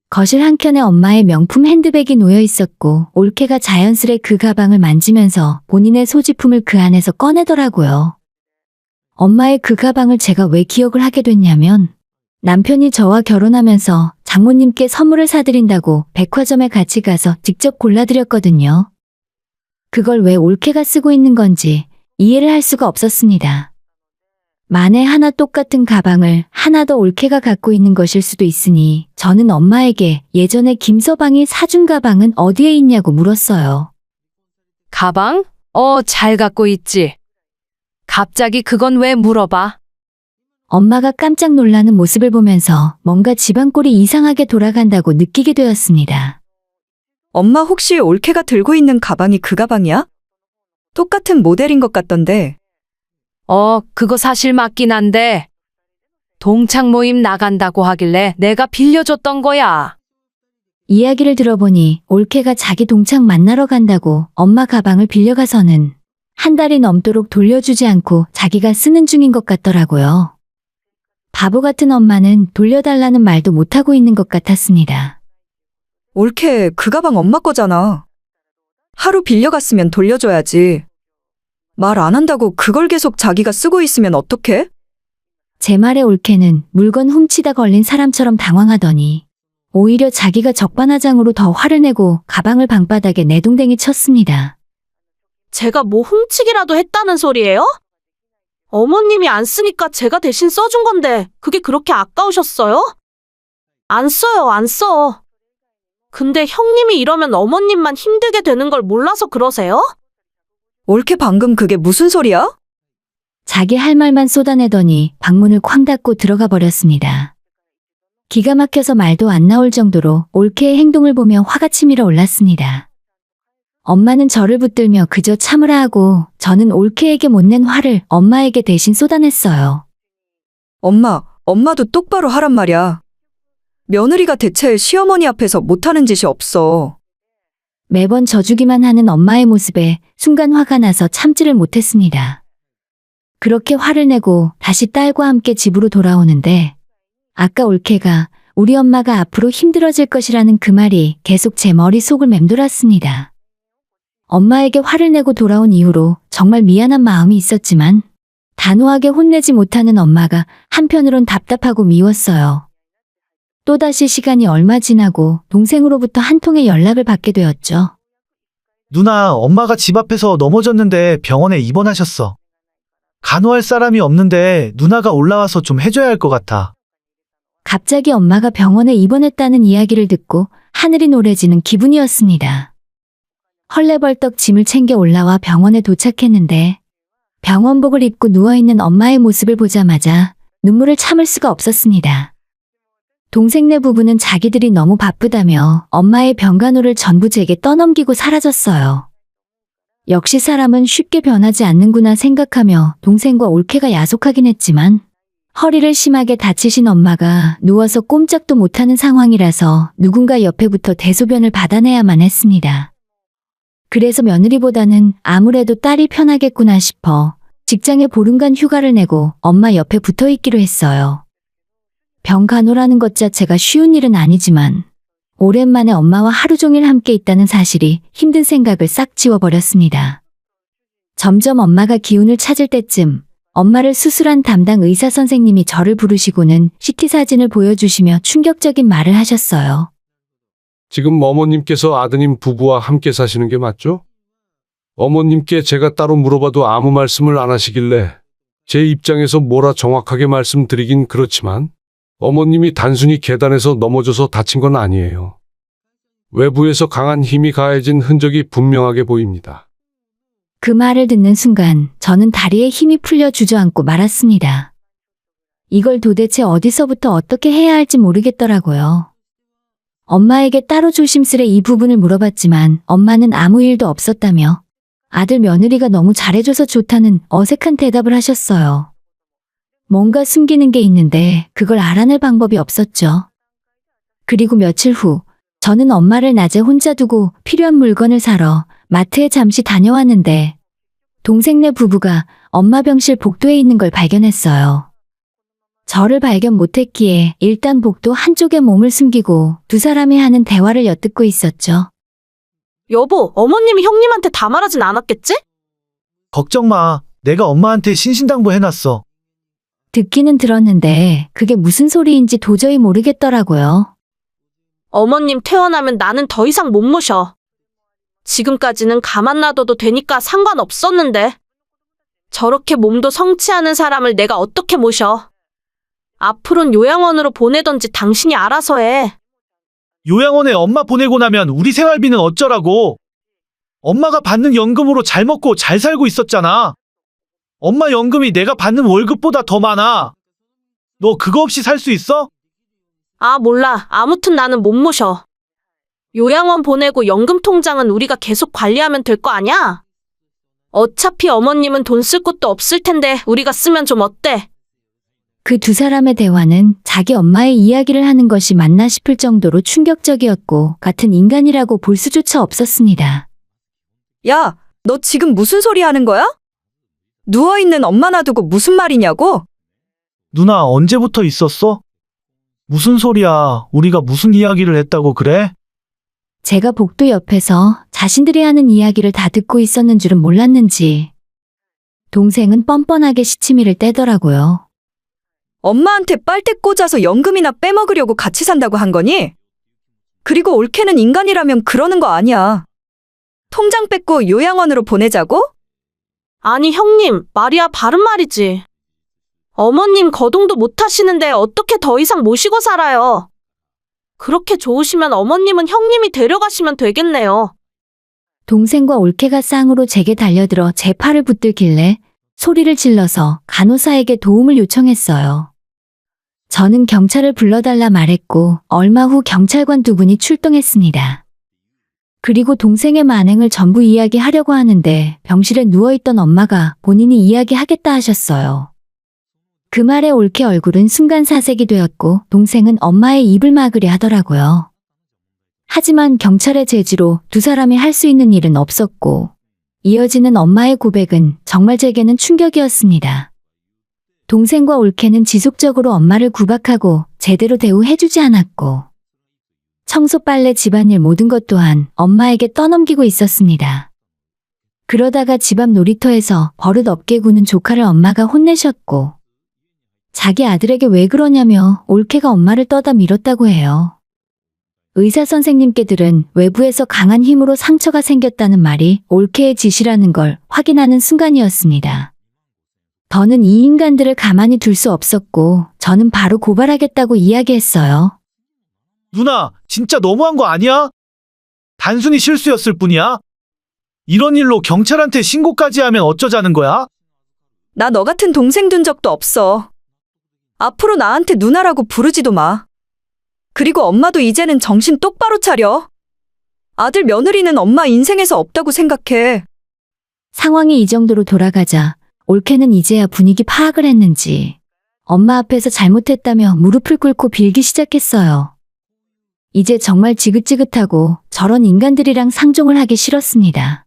[SPEAKER 1] 거실 한켠에 엄마의 명품 핸드백이 놓여 있었고 올케가 자연스레 그 가방을 만지면서 본인의 소지품을 그 안에서 꺼내더라고요. 엄마의 그 가방을 제가 왜 기억을 하게 됐냐면 남편이 저와 결혼하면서 장모님께 선물을 사드린다고 백화점에 같이 가서 직접 골라드렸거든요. 그걸 왜 올케가 쓰고 있는 건지 이해를 할 수가 없었습니다. 만에 하나 똑같은 가방을 하나 더 올케가 갖고 있는 것일 수도 있으니 저는 엄마에게 예전에 김서방이 사준 가방은 어디에 있냐고 물었어요.
[SPEAKER 5] 가방? 잘 갖고 있지. 갑자기 그건 왜 물어봐?
[SPEAKER 1] 엄마가 깜짝 놀라는 모습을 보면서 뭔가 집안 꼴이 이상하게 돌아간다고 느끼게 되었습니다.
[SPEAKER 3] 엄마 혹시 올케가 들고 있는 가방이 그 가방이야? 똑같은 모델인 것 같던데.
[SPEAKER 5] 그거 사실 맞긴 한데 동창 모임 나간다고 하길래 내가 빌려줬던 거야.
[SPEAKER 1] 이야기를 들어보니 올케가 자기 동창 만나러 간다고 엄마 가방을 빌려가서는 한 달이 넘도록 돌려주지 않고 자기가 쓰는 중인 것 같더라고요. 바보 같은 엄마는 돌려달라는 말도 못하고 있는 것 같았습니다.
[SPEAKER 3] 올케, 그 가방 엄마 거잖아. 하루 빌려갔으면 돌려줘야지. 말 안 한다고 그걸 계속 자기가 쓰고 있으면 어떡해?
[SPEAKER 1] 제 말에 올케는 물건 훔치다 걸린 사람처럼 당황하더니 오히려 자기가 적반하장으로 더 화를 내고 가방을 방바닥에 내동댕이 쳤습니다.
[SPEAKER 8] 제가 뭐 훔치기라도 했다는 소리예요? 어머님이 안 쓰니까 제가 대신 써준 건데 그게 그렇게 아까우셨어요? 안 써요, 안 써. 근데 형님이 이러면 어머님만 힘들게 되는 걸 몰라서 그러세요?
[SPEAKER 3] 올케 방금 그게 무슨 소리야?
[SPEAKER 1] 자기 할 말만 쏟아내더니 방문을 쾅 닫고 들어가 버렸습니다. 기가 막혀서 말도 안 나올 정도로 올케의 행동을 보며 화가 치밀어 올랐습니다. 엄마는 저를 붙들며 그저 참으라 하고 저는 올케에게 못 낸 화를 엄마에게 대신 쏟아냈어요.
[SPEAKER 3] 엄마도 똑바로 하란 말이야. 며느리가 대체 시어머니 앞에서 못하는 짓이 없어.
[SPEAKER 1] 매번 져주기만 하는 엄마의 모습에 순간 화가 나서 참지를 못했습니다. 그렇게 화를 내고 다시 딸과 함께 집으로 돌아오는데 아까 올케가 우리 엄마가 앞으로 힘들어질 것이라는 그 말이 계속 제 머릿속을 맴돌았습니다. 엄마에게 화를 내고 돌아온 이후로 정말 미안한 마음이 있었지만 단호하게 혼내지 못하는 엄마가 한편으론 답답하고 미웠어요. 또다시 시간이 얼마 지나고 동생으로부터 한 통의 연락을 받게 되었죠.
[SPEAKER 7] 누나, 엄마가 집 앞에서 넘어졌는데 병원에 입원하셨어. 간호할 사람이 없는데 누나가 올라와서 좀 해줘야 할 것 같아.
[SPEAKER 1] 갑자기 엄마가 병원에 입원했다는 이야기를 듣고 하늘이 노래지는 기분이었습니다. 헐레벌떡 짐을 챙겨 올라와 병원에 도착했는데 병원복을 입고 누워있는 엄마의 모습을 보자마자 눈물을 참을 수가 없었습니다. 동생네 부부는 자기들이 너무 바쁘다며 엄마의 병간호를 전부 제게 떠넘기고 사라졌어요. 역시 사람은 쉽게 변하지 않는구나 생각하며 동생과 올케가 야속하긴 했지만 허리를 심하게 다치신 엄마가 누워서 꼼짝도 못하는 상황이라서 누군가 옆에부터 대소변을 받아내야만 했습니다. 그래서 며느리보다는 아무래도 딸이 편하겠구나 싶어 직장에 보름간 휴가를 내고 엄마 옆에 붙어 있기로 했어요. 병간호라는 것 자체가 쉬운 일은 아니지만 오랜만에 엄마와 하루 종일 함께 있다는 사실이 힘든 생각을 싹 지워버렸습니다. 점점 엄마가 기운을 찾을 때쯤 엄마를 수술한 담당 의사 선생님이 저를 부르시고는 CT 사진을 보여주시며 충격적인 말을 하셨어요.
[SPEAKER 9] 지금 어머님께서 아드님 부부와 함께 사시는 게 맞죠? 어머님께 제가 따로 물어봐도 아무 말씀을 안 하시길래 제 입장에서 뭐라 정확하게 말씀드리긴 그렇지만 어머님이 단순히 계단에서 넘어져서 다친 건 아니에요. 외부에서 강한 힘이 가해진 흔적이 분명하게 보입니다.
[SPEAKER 1] 그 말을 듣는 순간 저는 다리에 힘이 풀려 주저앉고 말았습니다. 이걸 도대체 어디서부터 어떻게 해야 할지 모르겠더라고요. 엄마에게 따로 조심스레 이 부분을 물어봤지만 엄마는 아무 일도 없었다며 아들 며느리가 너무 잘해줘서 좋다는 어색한 대답을 하셨어요. 뭔가 숨기는 게 있는데 그걸 알아낼 방법이 없었죠. 그리고 며칠 후 저는 엄마를 낮에 혼자 두고 필요한 물건을 사러 마트에 잠시 다녀왔는데 동생네 부부가 엄마 병실 복도에 있는 걸 발견했어요. 저를 발견 못했기에 일단 복도 한쪽에 몸을 숨기고 두 사람이 하는 대화를 엿듣고 있었죠.
[SPEAKER 8] 여보, 어머님이 형님한테 다 말하진 않았겠지?
[SPEAKER 7] 걱정 마. 내가 엄마한테 신신당부 해놨어.
[SPEAKER 1] 듣기는 들었는데 그게 무슨 소리인지 도저히 모르겠더라고요.
[SPEAKER 8] 어머님 퇴원하면 나는 더 이상 못 모셔. 지금까지는 가만 놔둬도 되니까 상관없었는데. 저렇게 몸도 성취하는 사람을 내가 어떻게 모셔. 앞으론 요양원으로 보내던지 당신이 알아서 해.
[SPEAKER 7] 요양원에 엄마 보내고 나면 우리 생활비는 어쩌라고. 엄마가 받는 연금으로 잘 먹고 잘 살고 있었잖아. 엄마 연금이 내가 받는 월급보다 더 많아. 너 그거 없이 살 수 있어?
[SPEAKER 8] 아, 몰라. 아무튼 나는 못 모셔. 요양원 보내고 연금 통장은 우리가 계속 관리하면 될 거 아냐? 어차피 어머님은 돈 쓸 곳도 없을 텐데 우리가 쓰면 좀 어때?
[SPEAKER 1] 그 두 사람의 대화는 자기 엄마의 이야기를 하는 것이 맞나 싶을 정도로 충격적이었고 같은 인간이라고 볼 수조차 없었습니다.
[SPEAKER 3] 야, 너 지금 무슨 소리 하는 거야? 누워있는 엄마 놔두고 무슨 말이냐고?
[SPEAKER 7] 누나 언제부터 있었어? 무슨 소리야. 우리가 무슨 이야기를 했다고 그래?
[SPEAKER 1] 제가 복도 옆에서 자신들이 하는 이야기를 다 듣고 있었는 줄은 몰랐는지 동생은 뻔뻔하게 시치미를 떼더라고요.
[SPEAKER 3] 엄마한테 빨대 꽂아서 연금이나 빼먹으려고 같이 산다고 한 거니? 그리고 올케는 인간이라면 그러는 거 아니야. 통장 뺏고 요양원으로 보내자고?
[SPEAKER 8] 아니 형님, 말이야 바른 말이지. 어머님 거동도 못 하시는데 어떻게 더 이상 모시고 살아요. 그렇게 좋으시면 어머님은 형님이 데려가시면 되겠네요.
[SPEAKER 1] 동생과 올케가 쌍으로 제게 달려들어 제 팔을 붙들길래 소리를 질러서 간호사에게 도움을 요청했어요. 저는 경찰을 불러달라 말했고 얼마 후 경찰관 두 분이 출동했습니다. 그리고 동생의 만행을 전부 이야기하려고 하는데 병실에 누워있던 엄마가 본인이 이야기하겠다 하셨어요. 그 말에 올케 얼굴은 순간 사색이 되었고 동생은 엄마의 입을 막으려 하더라고요. 하지만 경찰의 제지로 두 사람이 할 수 있는 일은 없었고 이어지는 엄마의 고백은 정말 제게는 충격이었습니다. 동생과 올케는 지속적으로 엄마를 구박하고 제대로 대우해주지 않았고 청소, 빨래, 집안일 모든 것 또한 엄마에게 떠넘기고 있었습니다. 그러다가 집 앞 놀이터에서 버릇 없게 구는 조카를 엄마가 혼내셨고, 자기 아들에게 왜 그러냐며 올케가 엄마를 떠다 밀었다고 해요. 의사 선생님께 들은 외부에서 강한 힘으로 상처가 생겼다는 말이 올케의 짓이라는 걸 확인하는 순간이었습니다. 더는 이 인간들을 가만히 둘 수 없었고 저는 바로 고발하겠다고 이야기했어요.
[SPEAKER 7] 누나, 진짜 너무한 거 아니야? 단순히 실수였을 뿐이야? 이런 일로 경찰한테 신고까지 하면 어쩌자는 거야?
[SPEAKER 3] 나 너 같은 동생 둔 적도 없어. 앞으로 나한테 누나라고 부르지도 마. 그리고 엄마도 이제는 정신 똑바로 차려. 아들 며느리는 엄마 인생에서 없다고 생각해.
[SPEAKER 1] 상황이 이 정도로 돌아가자 올케는 이제야 분위기 파악을 했는지 엄마 앞에서 잘못했다며 무릎을 꿇고 빌기 시작했어요. 이제 정말 지긋지긋하고 저런 인간들이랑 상종을 하기 싫었습니다.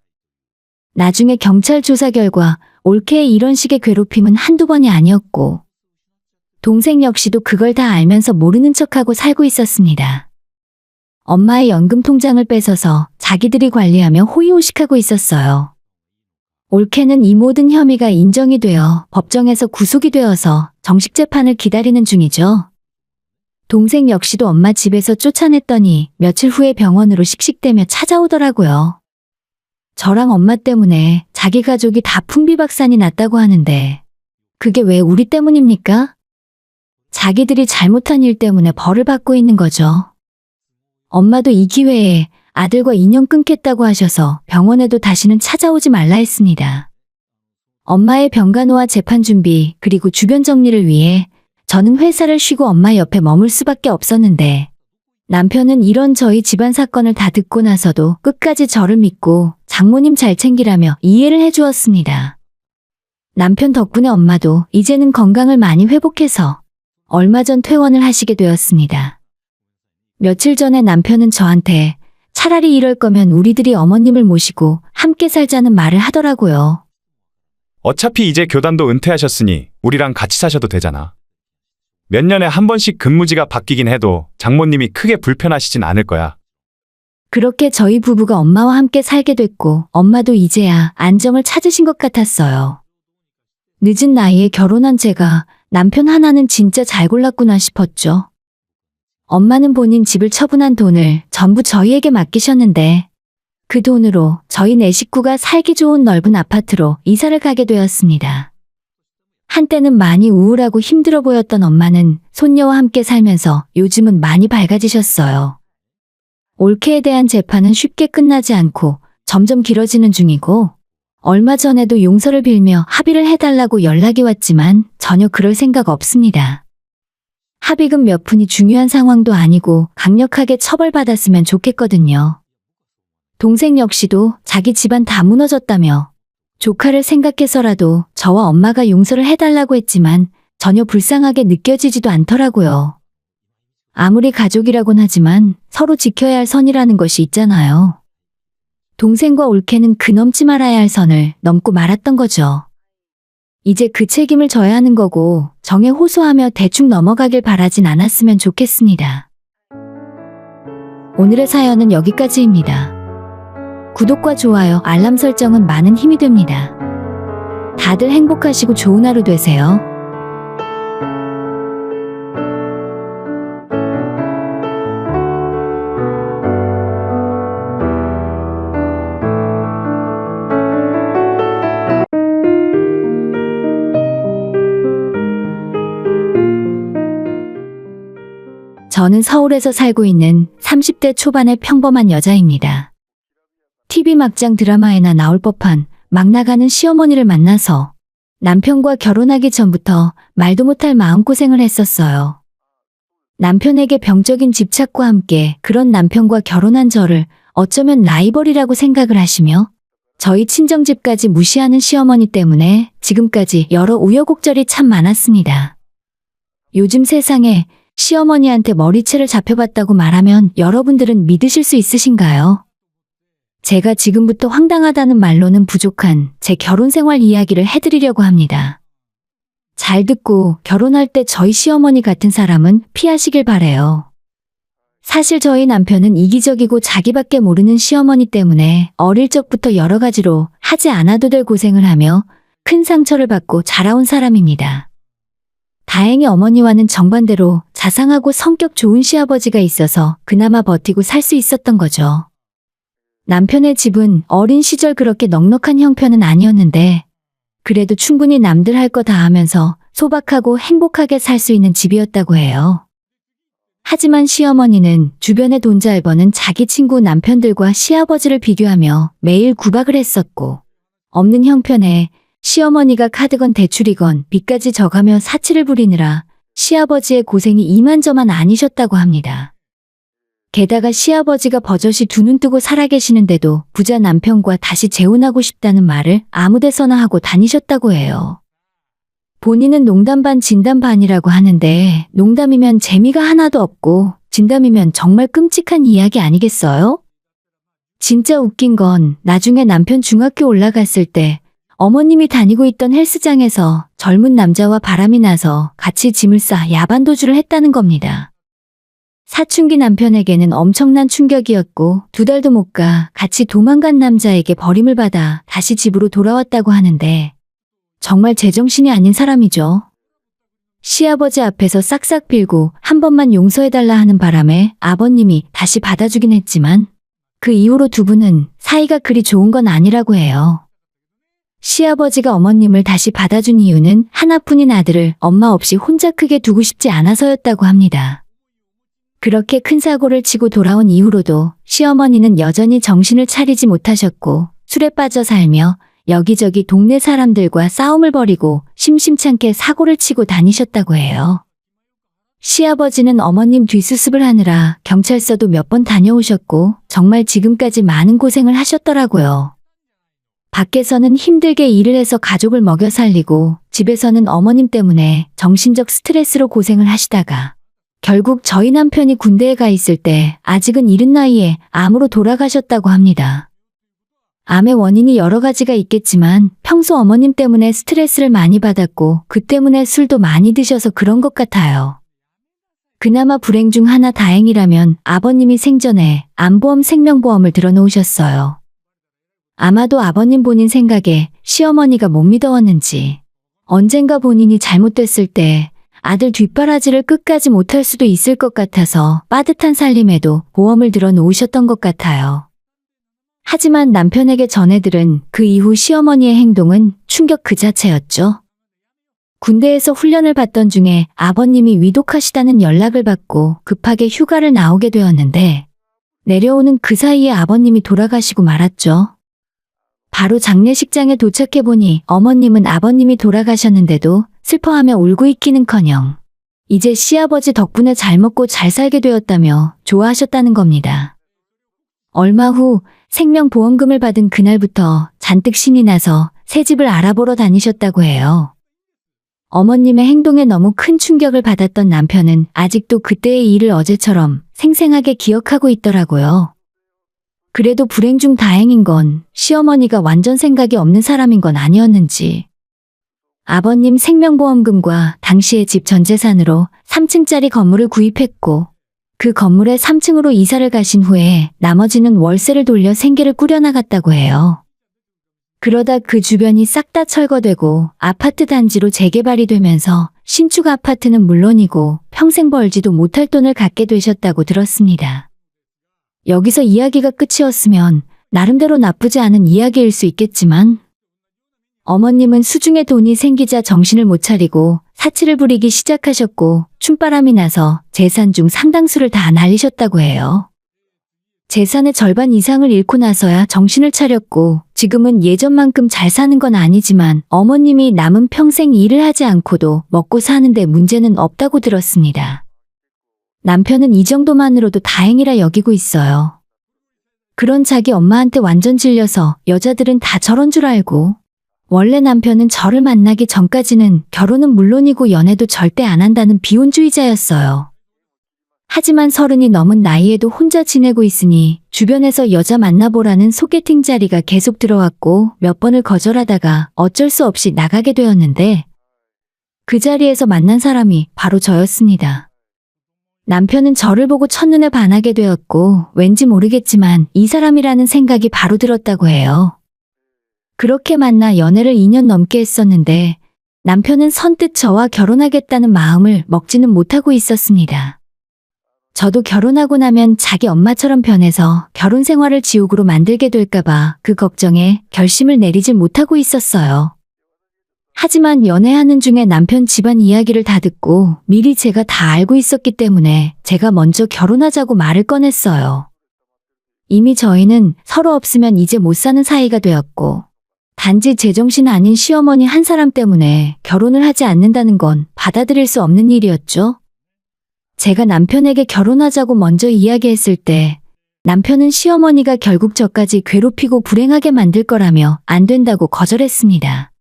[SPEAKER 1] 나중에 경찰 조사 결과 올케의 이런 식의 괴롭힘은 한두 번이 아니었고 동생 역시도 그걸 다 알면서 모르는 척하고 살고 있었습니다. 엄마의 연금 통장을 뺏어서 자기들이 관리하며 호의호식하고 있었어요. 올케는 이 모든 혐의가 인정이 되어 법정에서 구속이 되어서 정식 재판을 기다리는 중이죠. 동생 역시도 엄마 집에서 쫓아냈더니 며칠 후에 병원으로 씩씩대며 찾아오더라고요. 저랑 엄마 때문에 자기 가족이 다 풍비박산이 났다고 하는데 그게 왜 우리 때문입니까? 자기들이 잘못한 일 때문에 벌을 받고 있는 거죠. 엄마도 이 기회에 아들과 인연 끊겠다고 하셔서 병원에도 다시는 찾아오지 말라 했습니다. 엄마의 병간호와 재판 준비 그리고 주변 정리를 위해 저는 회사를 쉬고 엄마 옆에 머물 수밖에 없었는데 남편은 이런 저희 집안 사건을 다 듣고 나서도 끝까지 저를 믿고 장모님 잘 챙기라며 이해를 해주었습니다. 남편 덕분에 엄마도 이제는 건강을 많이 회복해서 얼마 전 퇴원을 하시게 되었습니다. 며칠 전에 남편은 저한테 차라리 이럴 거면 우리들이 어머님을 모시고 함께 살자는 말을 하더라고요.
[SPEAKER 10] 어차피 이제 교단도 은퇴하셨으니 우리랑 같이 사셔도 되잖아. 몇 년에 한 번씩 근무지가 바뀌긴 해도 장모님이 크게 불편하시진 않을 거야.
[SPEAKER 1] 그렇게 저희 부부가 엄마와 함께 살게 됐고 엄마도 이제야 안정을 찾으신 것 같았어요. 늦은 나이에 결혼한 제가 남편 하나는 진짜 잘 골랐구나 싶었죠. 엄마는 본인 집을 처분한 돈을 전부 저희에게 맡기셨는데 그 돈으로 저희 네 식구가 살기 좋은 넓은 아파트로 이사를 가게 되었습니다. 한때는 많이 우울하고 힘들어 보였던 엄마는 손녀와 함께 살면서 요즘은 많이 밝아지셨어요. 올케에 대한 재판은 쉽게 끝나지 않고 점점 길어지는 중이고 얼마 전에도 용서를 빌며 합의를 해달라고 연락이 왔지만 전혀 그럴 생각 없습니다. 합의금 몇 푼이 중요한 상황도 아니고 강력하게 처벌받았으면 좋겠거든요. 동생 역시도 자기 집안 다 무너졌다며 조카를 생각해서라도 저와 엄마가 용서를 해달라고 했지만 전혀 불쌍하게 느껴지지도 않더라고요. 아무리 가족이라곤 하지만 서로 지켜야 할 선이라는 것이 있잖아요. 동생과 올케는 그 넘지 말아야 할 선을 넘고 말았던 거죠. 이제 그 책임을 져야 하는 거고 정에 호소하며 대충 넘어가길 바라진 않았으면 좋겠습니다. 오늘의 사연은 여기까지입니다. 구독과 좋아요, 알람 설정은 많은 힘이 됩니다. 다들 행복하시고 좋은 하루 되세요. 저는 서울에서 살고 있는 30대 초반의 평범한 여자입니다. TV 막장 드라마에나 나올 법한 막 나가는 시어머니를 만나서 남편과 결혼하기 전부터 말도 못할 마음고생을 했었어요. 남편에게 병적인 집착과 함께 그런 남편과 결혼한 저를 어쩌면 라이벌이라고 생각을 하시며 저희 친정집까지 무시하는 시어머니 때문에 지금까지 여러 우여곡절이 참 많았습니다. 요즘 세상에 시어머니한테 머리채를 잡혀봤다고 말하면 여러분들은 믿으실 수 있으신가요? 제가 지금부터 황당하다는 말로는 부족한 제 결혼 생활 이야기를 해드리려고 합니다. 잘 듣고 결혼할 때 저희 시어머니 같은 사람은 피하시길 바래요. 사실 저희 남편은 이기적이고 자기밖에 모르는 시어머니 때문에 어릴 적부터 여러 가지로 하지 않아도 될 고생을 하며 큰 상처를 받고 자라온 사람입니다. 다행히 어머니와는 정반대로 자상하고 성격 좋은 시아버지가 있어서 그나마 버티고 살 수 있었던 거죠. 남편의 집은 어린 시절 그렇게 넉넉한 형편은 아니었는데 그래도 충분히 남들 할 거 다 하면서 소박하고 행복하게 살 수 있는 집이었다고 해요. 하지만 시어머니는 주변에 돈 잘 버는 자기 친구 남편들과 시아버지를 비교하며 매일 구박을 했었고 없는 형편에 시어머니가 카드건 대출이건 빚까지 져가며 사치를 부리느라 시아버지의 고생이 이만저만 아니셨다고 합니다. 게다가 시아버지가 버젓이 두 눈 뜨고 살아계시는데도 부자 남편과 다시 재혼하고 싶다는 말을 아무데서나 하고 다니셨다고 해요. 본인은 농담 반 진담 반이라고 하는데 농담이면 재미가 하나도 없고 진담이면 정말 끔찍한 이야기 아니겠어요? 진짜 웃긴 건 나중에 남편 중학교 올라갔을 때 어머님이 다니고 있던 헬스장에서 젊은 남자와 바람이 나서 같이 짐을 싸 야반도주를 했다는 겁니다. 사춘기 남편에게는 엄청난 충격이었고 2달도 못 가 같이 도망간 남자에게 버림을 받아 다시 집으로 돌아왔다고 하는데 정말 제정신이 아닌 사람이죠. 시아버지 앞에서 싹싹 빌고 한 번만 용서해달라 하는 바람에 아버님이 다시 받아주긴 했지만 그 이후로 두 분은 사이가 그리 좋은 건 아니라고 해요. 시아버지가 어머님을 다시 받아준 이유는 하나뿐인 아들을 엄마 없이 혼자 크게 두고 싶지 않아서였다고 합니다. 그렇게 큰 사고를 치고 돌아온 이후로도 시어머니는 여전히 정신을 차리지 못하셨고 술에 빠져 살며 여기저기 동네 사람들과 싸움을 벌이고 심심찮게 사고를 치고 다니셨다고 해요. 시아버지는 어머님 뒷수습을 하느라 경찰서도 몇 번 다녀오셨고 정말 지금까지 많은 고생을 하셨더라고요. 밖에서는 힘들게 일을 해서 가족을 먹여 살리고 집에서는 어머님 때문에 정신적 스트레스로 고생을 하시다가 결국 저희 남편이 군대에 가 있을 때 아직은 이른 나이에 암으로 돌아가셨다고 합니다. 암의 원인이 여러 가지가 있겠지만 평소 어머님 때문에 스트레스를 많이 받았고 그 때문에 술도 많이 드셔서 그런 것 같아요. 그나마 불행 중 하나 다행이라면 아버님이 생전에 암보험 생명보험을 들어놓으셨어요. 아마도 아버님 본인 생각에 시어머니가 못 믿어왔는지 언젠가 본인이 잘못됐을 때 아들 뒷바라지를 끝까지 못할 수도 있을 것 같아서 빠듯한 살림에도 보험을 들어놓으셨던 것 같아요. 하지만 남편에게 전해들은 그 이후 시어머니의 행동은 충격 그 자체였죠. 군대에서 훈련을 받던 중에 아버님이 위독하시다는 연락을 받고 급하게 휴가를 나오게 되었는데 내려오는 그 사이에 아버님이 돌아가시고 말았죠. 바로 장례식장에 도착해보니 어머님은 아버님이 돌아가셨는데도 슬퍼하며 울고 있기는커녕 이제 시아버지 덕분에 잘 먹고 잘 살게 되었다며 좋아하셨다는 겁니다. 얼마 후 생명보험금을 받은 그날부터 잔뜩 신이 나서 새 집을 알아보러 다니셨다고 해요. 어머님의 행동에 너무 큰 충격을 받았던 남편은 아직도 그때의 일을 어제처럼 생생하게 기억하고 있더라고요. 그래도 불행 중 다행인 건 시어머니가 완전 생각이 없는 사람인 건 아니었는지. 아버님 생명보험금과 당시의 집 전 재산으로 3층짜리 건물을 구입했고 그 건물에 3층으로 이사를 가신 후에 나머지는 월세를 돌려 생계를 꾸려나갔다고 해요. 그러다 그 주변이 싹 다 철거되고 아파트 단지로 재개발이 되면서 신축 아파트는 물론이고 평생 벌지도 못할 돈을 갖게 되셨다고 들었습니다. 여기서 이야기가 끝이었으면 나름대로 나쁘지 않은 이야기일 수 있겠지만 어머님은 수중에 돈이 생기자 정신을 못 차리고 사치를 부리기 시작하셨고 춤바람이 나서 재산 중 상당수를 다 날리셨다고 해요. 재산의 절반 이상을 잃고 나서야 정신을 차렸고 지금은 예전만큼 잘 사는 건 아니지만 어머님이 남은 평생 일을 하지 않고도 먹고 사는데 문제는 없다고 들었습니다. 남편은 이 정도만으로도 다행이라 여기고 있어요. 그런 자기 엄마한테 완전 질려서 여자들은 다 저런 줄 알고 원래 남편은 저를 만나기 전까지는 결혼은 물론이고 연애도 절대 안 한다는 비혼주의자였어요. 하지만 30이 넘은 나이에도 혼자 지내고 있으니 주변에서 여자 만나보라는 소개팅 자리가 계속 들어왔고 몇 번을 거절하다가 어쩔 수 없이 나가게 되었는데 그 자리에서 만난 사람이 바로 저였습니다. 남편은 저를 보고 첫눈에 반하게 되었고 왠지 모르겠지만 이 사람이라는 생각이 바로 들었다고 해요. 그렇게 만나 연애를 2년 넘게 했었는데 남편은 선뜻 저와 결혼하겠다는 마음을 먹지는 못하고 있었습니다. 저도 결혼하고 나면 자기 엄마처럼 변해서 결혼 생활을 지옥으로 만들게 될까봐 그 걱정에 결심을 내리질 못하고 있었어요. 하지만 연애하는 중에 남편 집안 이야기를 다 듣고 미리 제가 다 알고 있었기 때문에 제가 먼저 결혼하자고 말을 꺼냈어요. 이미 저희는 서로 없으면 이제 못 사는 사이가 되었고 단지 제정신 아닌 시어머니 한 사람 때문에 결혼을 하지 않는다는 건 받아들일 수 없는 일이었죠. 제가 남편에게 결혼하자고 먼저 이야기했을 때 남편은 시어머니가 결국 저까지 괴롭히고 불행하게 만들 거라며 안 된다고 거절했습니다.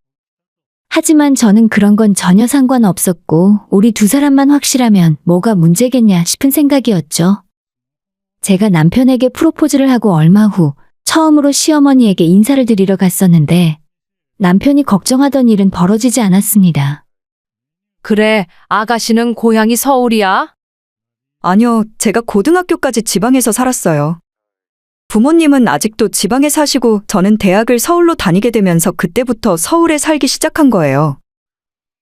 [SPEAKER 1] 하지만 저는 그런 건 전혀 상관없었고 우리 두 사람만 확실하면 뭐가 문제겠냐 싶은 생각이었죠. 제가 남편에게 프로포즈를 하고 얼마 후 처음으로 시어머니에게 인사를 드리러 갔었는데 남편이 걱정하던 일은 벌어지지 않았습니다.
[SPEAKER 5] 그래, 아가씨는 고향이 서울이야?
[SPEAKER 3] 아니요, 제가 고등학교까지 지방에서 살았어요. 부모님은 아직도 지방에 사시고 저는 대학을 서울로 다니게 되면서 그때부터 서울에 살기 시작한 거예요.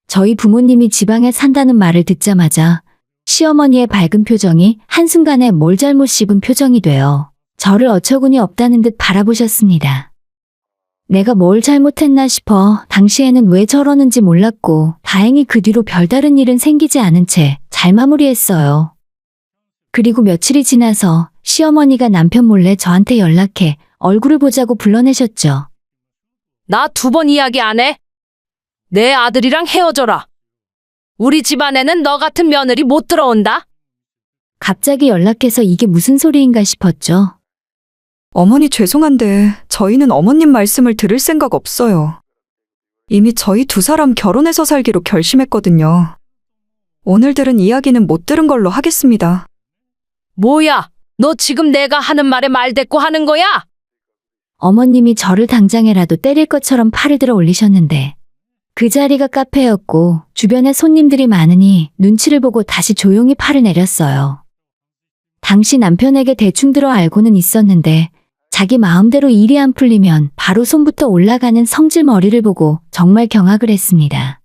[SPEAKER 1] 저희 부모님이 지방에 산다는 말을 듣자마자 시어머니의 밝은 표정이 한순간에 뭘 잘못 씹은 표정이 되어 저를 어처구니 없다는 듯 바라보셨습니다. 내가 뭘 잘못했나 싶어 당시에는 왜 저러는지 몰랐고 다행히 그 뒤로 별다른 일은 생기지 않은 채 잘 마무리했어요. 그리고 며칠이 지나서 시어머니가 남편 몰래 저한테 연락해 얼굴을 보자고 불러내셨죠.
[SPEAKER 5] 나 2번 이야기 안 해? 내 아들이랑 헤어져라. 우리 집안에는 너 같은 며느리 못 들어온다.
[SPEAKER 1] 갑자기 연락해서 이게 무슨 소리인가 싶었죠.
[SPEAKER 3] 어머니 죄송한데 저희는 어머님 말씀을 들을 생각 없어요. 이미 저희 두 사람 결혼해서 살기로 결심했거든요. 오늘 들은 이야기는 못 들은 걸로 하겠습니다.
[SPEAKER 5] 뭐야? 너 지금 내가 하는 말에 말대꾸 하는 거야?
[SPEAKER 1] 어머님이 저를 당장에라도 때릴 것처럼 팔을 들어 올리셨는데 그 자리가 카페였고 주변에 손님들이 많으니 눈치를 보고 다시 조용히 팔을 내렸어요. 당시 남편에게 대충 들어 알고는 있었는데 자기 마음대로 일이 안 풀리면 바로 손부터 올라가는 성질머리를 보고 정말 경악을 했습니다.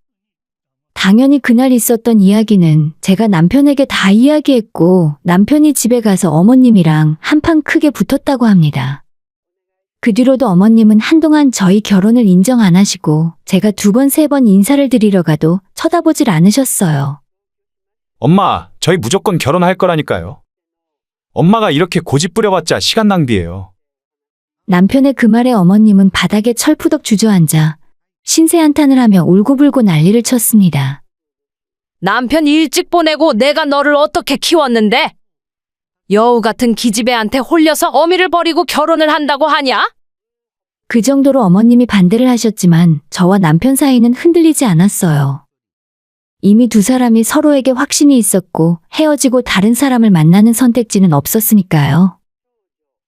[SPEAKER 1] 당연히 그날 있었던 이야기는 제가 남편에게 다 이야기했고 남편이 집에 가서 어머님이랑 한판 크게 붙었다고 합니다. 그 뒤로도 어머님은 한동안 저희 결혼을 인정 안 하시고 제가 2번, 3번 인사를 드리러 가도 쳐다보질 않으셨어요.
[SPEAKER 10] 엄마, 저희 무조건 결혼할 거라니까요. 엄마가 이렇게 고집 부려봤자 시간 낭비예요.
[SPEAKER 1] 남편의 그 말에 어머님은 바닥에 철푸덕 주저앉아 신세 한탄을 하며 울고불고 난리를 쳤습니다.
[SPEAKER 5] 남편 일찍 보내고 내가 너를 어떻게 키웠는데? 여우 같은 기집애한테 홀려서 어미를 버리고 결혼을 한다고 하냐?
[SPEAKER 1] 그 정도로 어머님이 반대를 하셨지만 저와 남편 사이는 흔들리지 않았어요. 이미 두 사람이 서로에게 확신이 있었고 헤어지고 다른 사람을 만나는 선택지는 없었으니까요.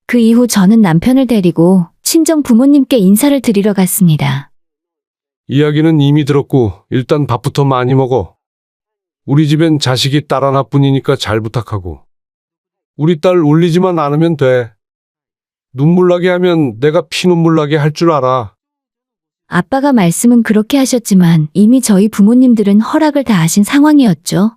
[SPEAKER 1] 그 이후 저는 남편을 데리고 친정 부모님께 인사를 드리러 갔습니다.
[SPEAKER 9] 이야기는 이미 들었고 일단 밥부터 많이 먹어. 우리 집엔 자식이 딸 하나뿐이니까 잘 부탁하고. 우리 딸 울리지만 않으면 돼. 눈물 나게 하면 내가 피눈물 나게 할 줄 알아.
[SPEAKER 1] 아빠가 말씀은 그렇게 하셨지만 이미 저희 부모님들은 허락을 다 하신 상황이었죠.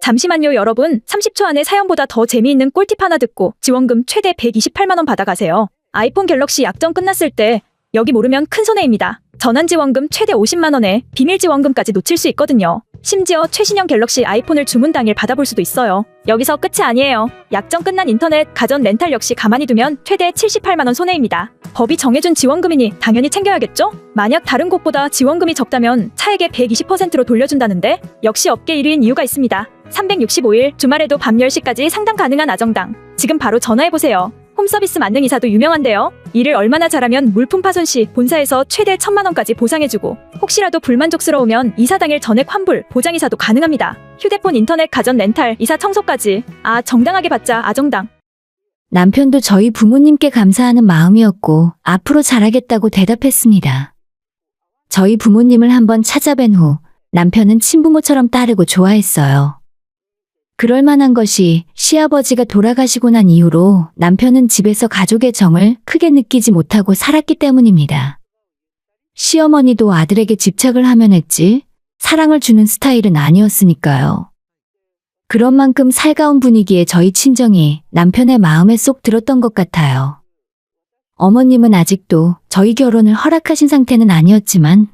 [SPEAKER 6] 잠시만요, 여러분. 30초 안에 사연보다 더 재미있는 꿀팁 하나 듣고 지원금 최대 128만 원 받아가세요. 아이폰 갤럭시 약정 끝났을 때 여기 모르면 큰 손해입니다. 전환 지원금 최대 50만 원에 비밀 지원금까지 놓칠 수 있거든요. 심지어 최신형 갤럭시 아이폰을 주문 당일 받아볼 수도 있어요. 여기서 끝이 아니에요. 약정 끝난 인터넷, 가전 렌탈 역시 가만히 두면 최대 78만 원 손해입니다. 법이 정해준 지원금이니 당연히 챙겨야겠죠? 만약 다른 곳보다 지원금이 적다면 차액의 120%로 돌려준다는데 역시 업계 1위인 이유가 있습니다. 365일 주말에도 밤 10시까지 상담 가능한 아정당. 지금 바로 전화해보세요. 홈서비스 만능 이사도 유명한데요. 일을 얼마나 잘하면 물품 파손 시 본사에서 최대 1,000만 원까지 보상해주고 혹시라도 불만족스러우면 이사 당일 전액 환불, 보장이사도 가능합니다. 휴대폰, 인터넷, 가전 렌탈, 이사 청소까지. 정당하게 받자 아정당.
[SPEAKER 1] 남편도 저희 부모님께 감사하는 마음이었고 앞으로 잘하겠다고 대답했습니다. 저희 부모님을 한번 찾아뵌 후 남편은 친부모처럼 따르고 좋아했어요. 그럴 만한 것이 시아버지가 돌아가시고 난 이후로 남편은 집에서 가족의 정을 크게 느끼지 못하고 살았기 때문입니다. 시어머니도 아들에게 집착을 하면 했지 사랑을 주는 스타일은 아니었으니까요. 그런 만큼 살가운 분위기에 저희 친정이 남편의 마음에 쏙 들었던 것 같아요. 어머님은 아직도 저희 결혼을 허락하신 상태는 아니었지만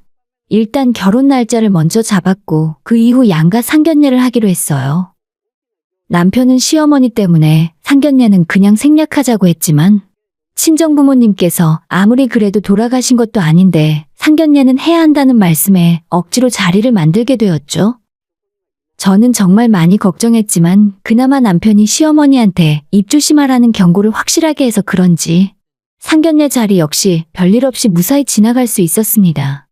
[SPEAKER 1] 일단 결혼 날짜를 먼저 잡았고 그 이후 양가 상견례를 하기로 했어요. 남편은 시어머니 때문에 상견례는 그냥 생략하자고 했지만 친정부모님께서 아무리 그래도 돌아가신 것도 아닌데 상견례는 해야 한다는 말씀에 억지로 자리를 만들게 되었죠. 저는 정말 많이 걱정했지만 그나마 남편이 시어머니한테 입 조심하라는 경고를 확실하게 해서 그런지 상견례 자리 역시 별일 없이 무사히 지나갈 수 있었습니다.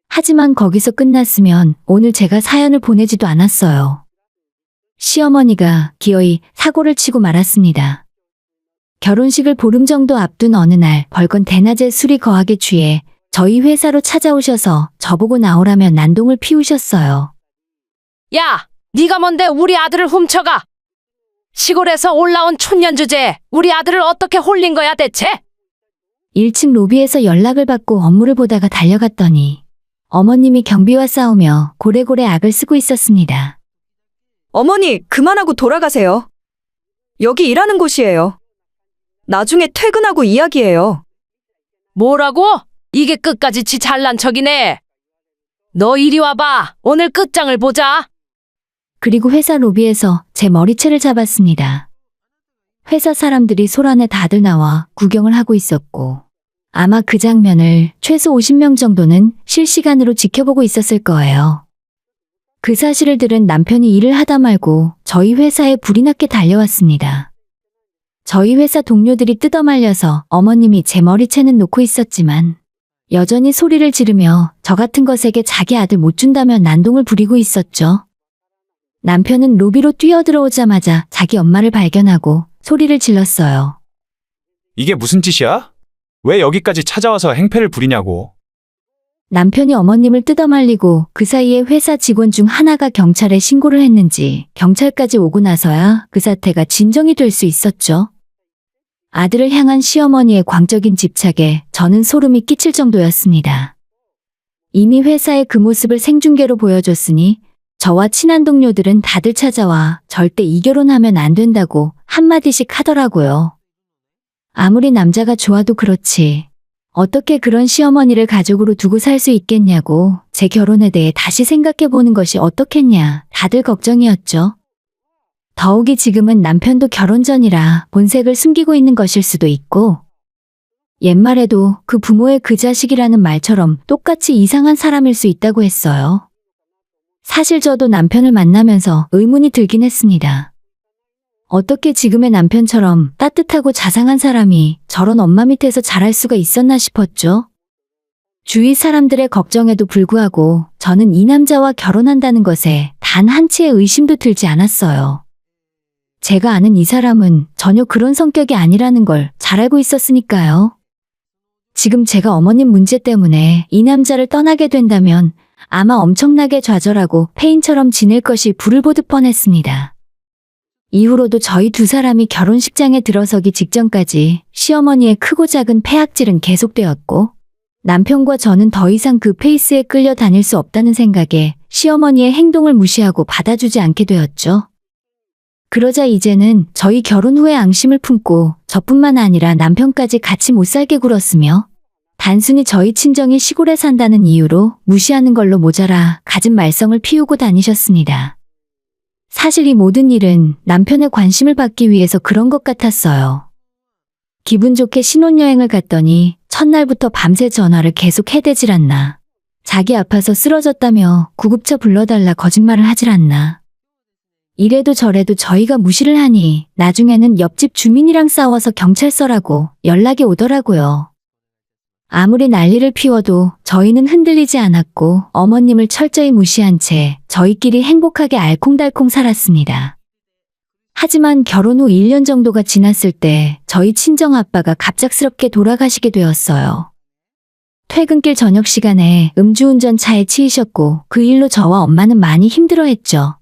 [SPEAKER 1] 하지만 거기서 끝났으면 오늘 제가 사연을 보내지도 않았어요. 시어머니가 기어이 사고를 치고 말았습니다. 결혼식을 보름 정도 앞둔 어느 날 벌건 대낮에 술이 거하게 취해 저희 회사로 찾아오셔서 저보고 나오라며 난동을 피우셨어요.
[SPEAKER 5] 야, 네가 뭔데 우리 아들을 훔쳐가? 시골에서 올라온 촌년 주제에 우리 아들을 어떻게 홀린 거야 대체?
[SPEAKER 1] 1층 로비에서 연락을 받고 업무를 보다가 달려갔더니 어머님이 경비와 싸우며 고래고래 악을 쓰고 있었습니다.
[SPEAKER 3] 어머니, 그만하고 돌아가세요. 여기 일하는 곳이에요. 나중에 퇴근하고 이야기해요.
[SPEAKER 5] 뭐라고? 이게 끝까지 지 잘난 척이네. 너 이리 와봐. 오늘 끝장을 보자.
[SPEAKER 1] 그리고 회사 로비에서 제 머리채를 잡았습니다. 회사 사람들이 소란에 다들 나와 구경을 하고 있었고 아마 그 장면을 최소 50명 정도는 실시간으로 지켜보고 있었을 거예요. 그 사실을 들은 남편이 일을 하다 말고 저희 회사에 불이 났게 달려왔습니다. 저희 회사 동료들이 뜯어말려서 어머님이 제 머리채는 놓고 있었지만 여전히 소리를 지르며 저 같은 것에게 자기 아들 못 준다며 난동을 부리고 있었죠. 남편은 로비로 뛰어들어오자마자 자기 엄마를 발견하고 소리를 질렀어요.
[SPEAKER 10] 이게 무슨 짓이야? 왜 여기까지 찾아와서 행패를 부리냐고.
[SPEAKER 1] 남편이 어머님을 뜯어말리고 그 사이에 회사 직원 중 하나가 경찰에 신고를 했는지 경찰까지 오고 나서야 그 사태가 진정이 될 수 있었죠. 아들을 향한 시어머니의 광적인 집착에 저는 소름이 끼칠 정도였습니다. 이미 회사의 그 모습을 생중계로 보여줬으니 저와 친한 동료들은 다들 찾아와 절대 이 결혼하면 안 된다고 한마디씩 하더라고요. 아무리 남자가 좋아도 그렇지. 어떻게 그런 시어머니를 가족으로 두고 살 수 있겠냐고 제 결혼에 대해 다시 생각해보는 것이 어떻겠냐 다들 걱정이었죠. 더욱이 지금은 남편도 결혼 전이라 본색을 숨기고 있는 것일 수도 있고 옛말에도 그 부모의 그 자식이라는 말처럼 똑같이 이상한 사람일 수 있다고 했어요. 사실 저도 남편을 만나면서 의문이 들긴 했습니다. 어떻게 지금의 남편처럼 따뜻하고 자상한 사람이 저런 엄마 밑에서 자랄 수가 있었나 싶었죠. 주위 사람들의 걱정에도 불구하고 저는 이 남자와 결혼한다는 것에 단 한치의 의심도 들지 않았어요. 제가 아는 이 사람은 전혀 그런 성격이 아니라는 걸 잘 알고 있었으니까요. 지금 제가 어머님 문제 때문에 이 남자를 떠나게 된다면 아마 엄청나게 좌절하고 폐인처럼 지낼 것이 불을 보듯 뻔했습니다. 이후로도 저희 두 사람이 결혼식장에 들어서기 직전까지 시어머니의 크고 작은 패악질은 계속되었고 남편과 저는 더 이상 그 페이스에 끌려 다닐 수 없다는 생각에 시어머니의 행동을 무시하고 받아주지 않게 되었죠. 그러자 이제는 저희 결혼 후에 앙심을 품고 저뿐만 아니라 남편까지 같이 못 살게 굴었으며 단순히 저희 친정이 시골에 산다는 이유로 무시하는 걸로 모자라 갖은 말썽을 피우고 다니셨습니다. 사실 이 모든 일은 남편의 관심을 받기 위해서 그런 것 같았어요. 기분 좋게 신혼여행을 갔더니 첫날부터 밤새 전화를 계속 해대질 않나. 자기 아파서 쓰러졌다며 구급차 불러달라 거짓말을 하질 않나. 이래도 저래도 저희가 무시를 하니 나중에는 옆집 주민이랑 싸워서 경찰서라고 연락이 오더라고요. 아무리 난리를 피워도 저희는 흔들리지 않았고 어머님을 철저히 무시한 채 저희끼리 행복하게 알콩달콩 살았습니다. 하지만 결혼 후 1년 정도가 지났을 때 저희 친정아빠가 갑작스럽게 돌아가시게 되었어요. 퇴근길 저녁 시간에 음주운전 차에 치이셨고 그 일로 저와 엄마는 많이 힘들어했죠.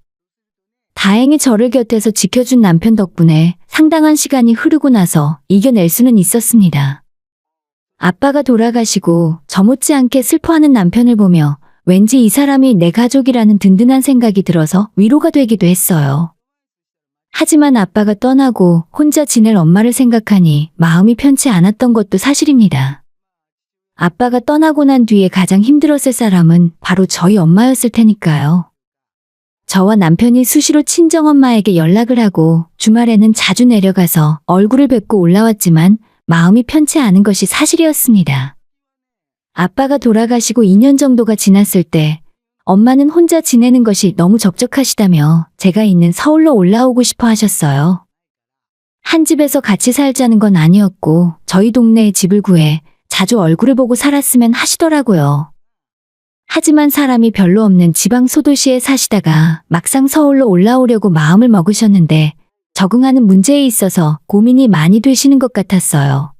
[SPEAKER 1] 다행히 저를 곁에서 지켜준 남편 덕분에 상당한 시간이 흐르고 나서 이겨낼 수는 있었습니다. 아빠가 돌아가시고 저 못지않게 슬퍼하는 남편을 보며 왠지 이 사람이 내 가족이라는 든든한 생각이 들어서 위로가 되기도 했어요. 하지만 아빠가 떠나고 혼자 지낼 엄마를 생각하니 마음이 편치 않았던 것도 사실입니다. 아빠가 떠나고 난 뒤에 가장 힘들었을 사람은 바로 저희 엄마였을 테니까요. 저와 남편이 수시로 친정엄마에게 연락을 하고 주말에는 자주 내려가서 얼굴을 뵙고 올라왔지만 마음이 편치 않은 것이 사실이었습니다. 아빠가 돌아가시고 2년 정도가 지났을 때 엄마는 혼자 지내는 것이 너무 적적하시다며 제가 있는 서울로 올라오고 싶어 하셨어요. 한 집에서 같이 살자는 건 아니었고 저희 동네에 집을 구해 자주 얼굴을 보고 살았으면 하시더라고요. 하지만 사람이 별로 없는 지방 소도시에 사시다가 막상 서울로 올라오려고 마음을 먹으셨는데 적응하는 문제에 있어서 고민이 많이 되시는 것 같았어요.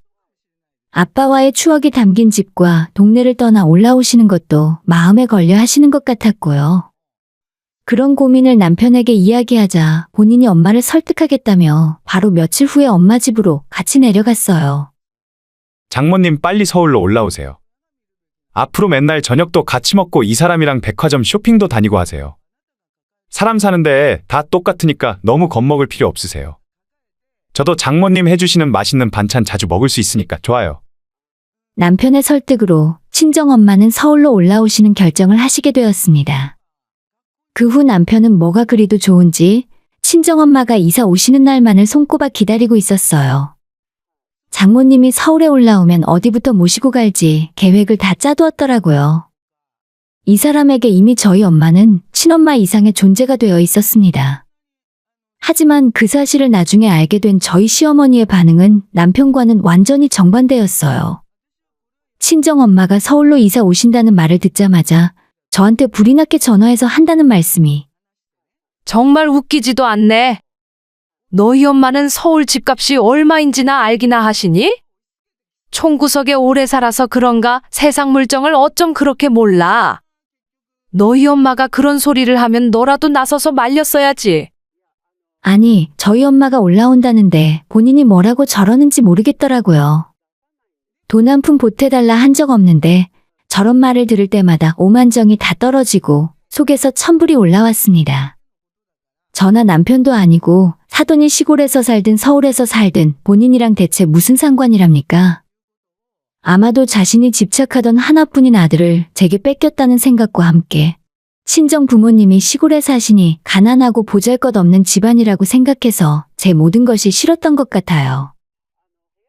[SPEAKER 1] 아빠와의 추억이 담긴 집과 동네를 떠나 올라오시는 것도 마음에 걸려 하시는 것 같았고요. 그런 고민을 남편에게 이야기하자 본인이 엄마를 설득하겠다며 바로 며칠 후에 엄마 집으로 같이 내려갔어요.
[SPEAKER 10] 장모님 빨리 서울로 올라오세요. 앞으로 맨날 저녁도 같이 먹고 이 사람이랑 백화점 쇼핑도 다니고 하세요. 사람 사는데 다 똑같으니까 너무 겁먹을 필요 없으세요. 저도 장모님 해주시는 맛있는 반찬 자주 먹을 수 있으니까 좋아요.
[SPEAKER 1] 남편의 설득으로 친정엄마는 서울로 올라오시는 결정을 하시게 되었습니다. 그 후 남편은 뭐가 그리도 좋은지 친정엄마가 이사 오시는 날만을 손꼽아 기다리고 있었어요. 장모님이 서울에 올라오면 어디부터 모시고 갈지 계획을 다 짜두었더라고요. 이 사람에게 이미 저희 엄마는 친엄마 이상의 존재가 되어 있었습니다. 하지만 그 사실을 나중에 알게 된 저희 시어머니의 반응은 남편과는 완전히 정반대였어요. 친정엄마가 서울로 이사 오신다는 말을 듣자마자 저한테 불이 나게 전화해서 한다는 말씀이
[SPEAKER 5] 정말 웃기지도 않네. 너희 엄마는 서울 집값이 얼마인지나 알기나 하시니? 총구석에 오래 살아서 그런가 세상 물정을 어쩜 그렇게 몰라. 너희 엄마가 그런 소리를 하면 너라도 나서서 말렸어야지.
[SPEAKER 1] 아니, 저희 엄마가 올라온다는데 본인이 뭐라고 저러는지 모르겠더라고요. 돈 한 푼 보태달라 한 적 없는데 저런 말을 들을 때마다 오만정이 다 떨어지고 속에서 천불이 올라왔습니다. 저나 남편도 아니고 사돈이 시골에서 살든 서울에서 살든 본인이랑 대체 무슨 상관이랍니까? 아마도 자신이 집착하던 하나뿐인 아들을 제게 뺏겼다는 생각과 함께 친정 부모님이 시골에 사시니 가난하고 보잘것없는 집안이라고 생각해서 제 모든 것이 싫었던 것 같아요.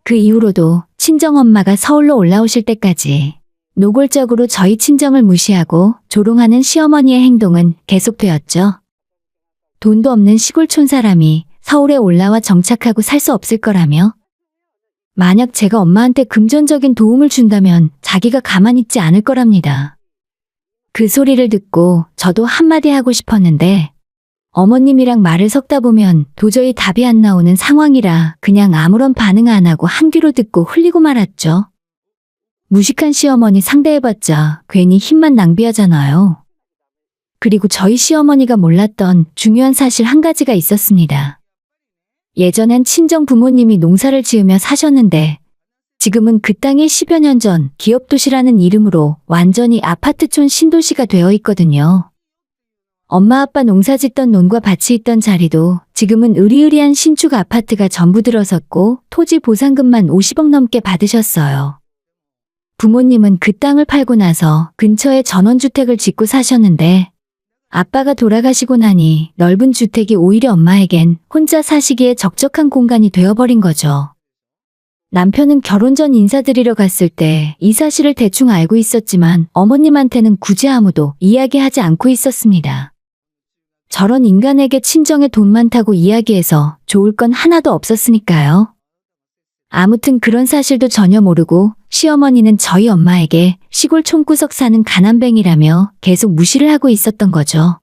[SPEAKER 1] 그 이후로도 친정엄마가 서울로 올라오실 때까지 노골적으로 저희 친정을 무시하고 조롱하는 시어머니의 행동은 계속되었죠. 돈도 없는 시골촌 사람이 서울에 올라와 정착하고 살 수 없을 거라며? 만약 제가 엄마한테 금전적인 도움을 준다면 자기가 가만히 있지 않을 거랍니다. 그 소리를 듣고 저도 한마디 하고 싶었는데 어머님이랑 말을 섞다 보면 도저히 답이 안 나오는 상황이라 그냥 아무런 반응 안 하고 한 귀로 듣고 흘리고 말았죠. 무식한 시어머니 상대해봤자 괜히 힘만 낭비하잖아요. 그리고 저희 시어머니가 몰랐던 중요한 사실 한 가지가 있었습니다. 예전엔 친정 부모님이 농사를 지으며 사셨는데 지금은 그 땅이 10여 년 전 기업도시라는 이름으로 완전히 아파트촌 신도시가 되어 있거든요. 엄마 아빠 농사 짓던 논과 밭이 있던 자리도 지금은 으리으리한 신축 아파트가 전부 들어섰고 토지 보상금만 50억 넘게 받으셨어요. 부모님은 그 땅을 팔고 나서 근처에 전원주택을 짓고 사셨는데 아빠가 돌아가시고 나니 넓은 주택이 오히려 엄마에겐 혼자 사시기에 적적한 공간이 되어버린 거죠. 남편은 결혼 전 인사드리러 갔을 때 이 사실을 대충 알고 있었지만 어머님한테는 굳이 아무도 이야기하지 않고 있었습니다. 저런 인간에게 친정에 돈 많다고 이야기해서 좋을 건 하나도 없었으니까요. 아무튼 그런 사실도 전혀 모르고 시어머니는 저희 엄마에게 시골 촌구석 사는 가난뱅이라며 계속 무시를 하고 있었던 거죠.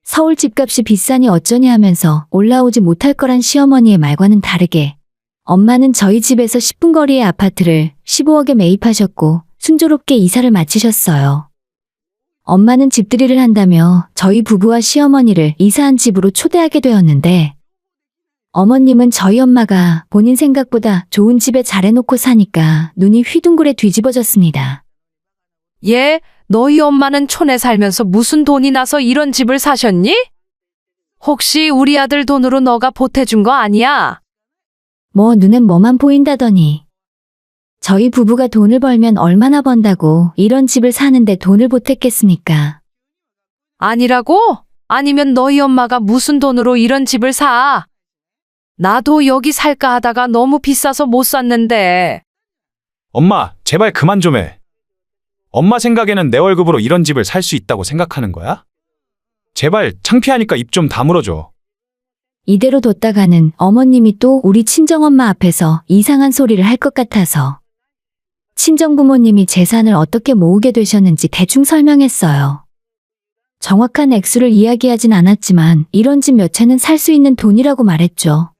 [SPEAKER 1] 서울 집값이 비싸니 어쩌니 하면서 올라오지 못할 거란 시어머니의 말과는 다르게 엄마는 저희 집에서 10분 거리의 아파트를 15억에 매입하셨고 순조롭게 이사를 마치셨어요. 엄마는 집들이를 한다며 저희 부부와 시어머니를 이사한 집으로 초대하게 되었는데 어머님은 저희 엄마가 본인 생각보다 좋은 집에 잘해놓고 사니까 눈이 휘둥그레 뒤집어졌습니다.
[SPEAKER 5] 얘, 너희 엄마는 촌에 살면서 무슨 돈이 나서 이런 집을 사셨니? 혹시 우리 아들 돈으로 너가 보태준 거 아니야?
[SPEAKER 1] 뭐 눈엔 뭐만 보인다더니. 저희 부부가 돈을 벌면 얼마나 번다고 이런 집을 사는데 돈을 보탰겠습니까?
[SPEAKER 5] 아니라고? 아니면 너희 엄마가 무슨 돈으로 이런 집을 사? 나도 여기 살까 하다가 너무 비싸서 못 샀는데.
[SPEAKER 10] 엄마, 제발 그만 좀 해. 엄마 생각에는 내 월급으로 이런 집을 살 수 있다고 생각하는 거야? 제발 창피하니까 입 좀 다물어줘.
[SPEAKER 1] 이대로 뒀다가는 어머님이 또 우리 친정엄마 앞에서 이상한 소리를 할 것 같아서 친정부모님이 재산을 어떻게 모으게 되셨는지 대충 설명했어요. 정확한 액수를 이야기하진 않았지만 이런 집 몇 채는 살 수 있는 돈이라고 말했죠.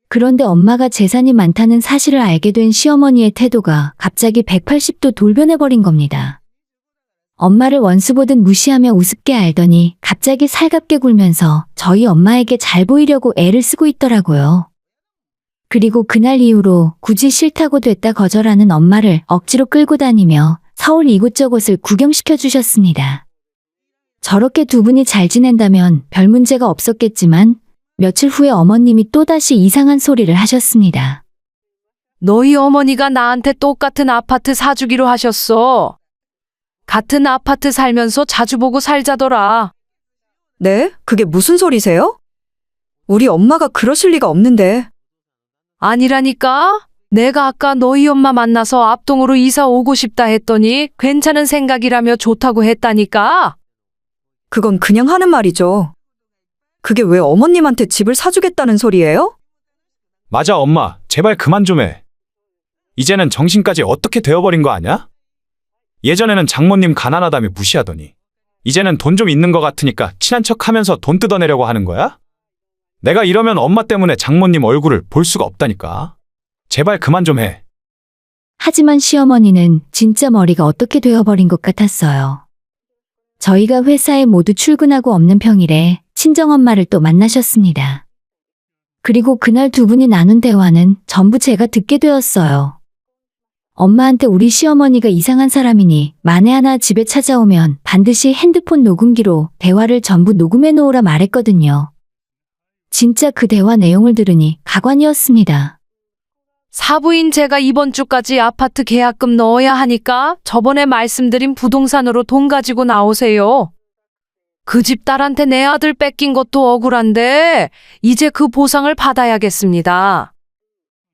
[SPEAKER 1] 그런데 엄마가 재산이 많다는 사실을 알게 된 시어머니의 태도가 갑자기 180도 돌변해버린 겁니다. 엄마를 원수 보듯 무시하며 우습게 알더니 갑자기 살갑게 굴면서 저희 엄마에게 잘 보이려고 애를 쓰고 있더라고요. 그리고 그날 이후로 굳이 싫다고 됐다 거절하는 엄마를 억지로 끌고 다니며 서울 이곳저곳을 구경시켜 주셨습니다. 저렇게 두 분이 잘 지낸다면 별 문제가 없었겠지만 며칠 후에 어머님이 또다시 이상한 소리를 하셨습니다.
[SPEAKER 5] 너희 어머니가 나한테 똑같은 아파트 사주기로 하셨어. 같은 아파트 살면서 자주 보고 살자더라.
[SPEAKER 3] 네? 그게 무슨 소리세요? 우리 엄마가 그러실 리가 없는데.
[SPEAKER 5] 아니라니까? 내가 아까 너희 엄마 만나서 앞동으로 이사 오고 싶다 했더니 괜찮은 생각이라며 좋다고 했다니까?
[SPEAKER 3] 그건 그냥 하는 말이죠. 그게 왜 어머님한테 집을 사주겠다는 소리예요?
[SPEAKER 10] 맞아, 엄마. 제발 그만 좀 해. 이제는 정신까지 어떻게 되어버린 거 아냐? 예전에는 장모님 가난하다며 무시하더니 이제는 돈 좀 있는 것 같으니까 친한 척 하면서 돈 뜯어내려고 하는 거야? 내가 이러면 엄마 때문에 장모님 얼굴을 볼 수가 없다니까. 제발 그만 좀 해.
[SPEAKER 1] 하지만 시어머니는 진짜 머리가 어떻게 되어버린 것 같았어요. 저희가 회사에 모두 출근하고 없는 평일에 친정엄마를 또 만나셨습니다. 그리고 그날 두 분이 나눈 대화는 전부 제가 듣게 되었어요. 엄마한테 우리 시어머니가 이상한 사람이니 만에 하나 집에 찾아오면 반드시 핸드폰 녹음기로 대화를 전부 녹음해 놓으라 말했거든요. 진짜 그 대화 내용을 들으니 가관이었습니다.
[SPEAKER 5] 사부인 제가 이번 주까지 아파트 계약금 넣어야 하니까 저번에 말씀드린 부동산으로 돈 가지고 나오세요. 그 집 딸한테 내 아들 뺏긴 것도 억울한데 이제 그 보상을 받아야겠습니다.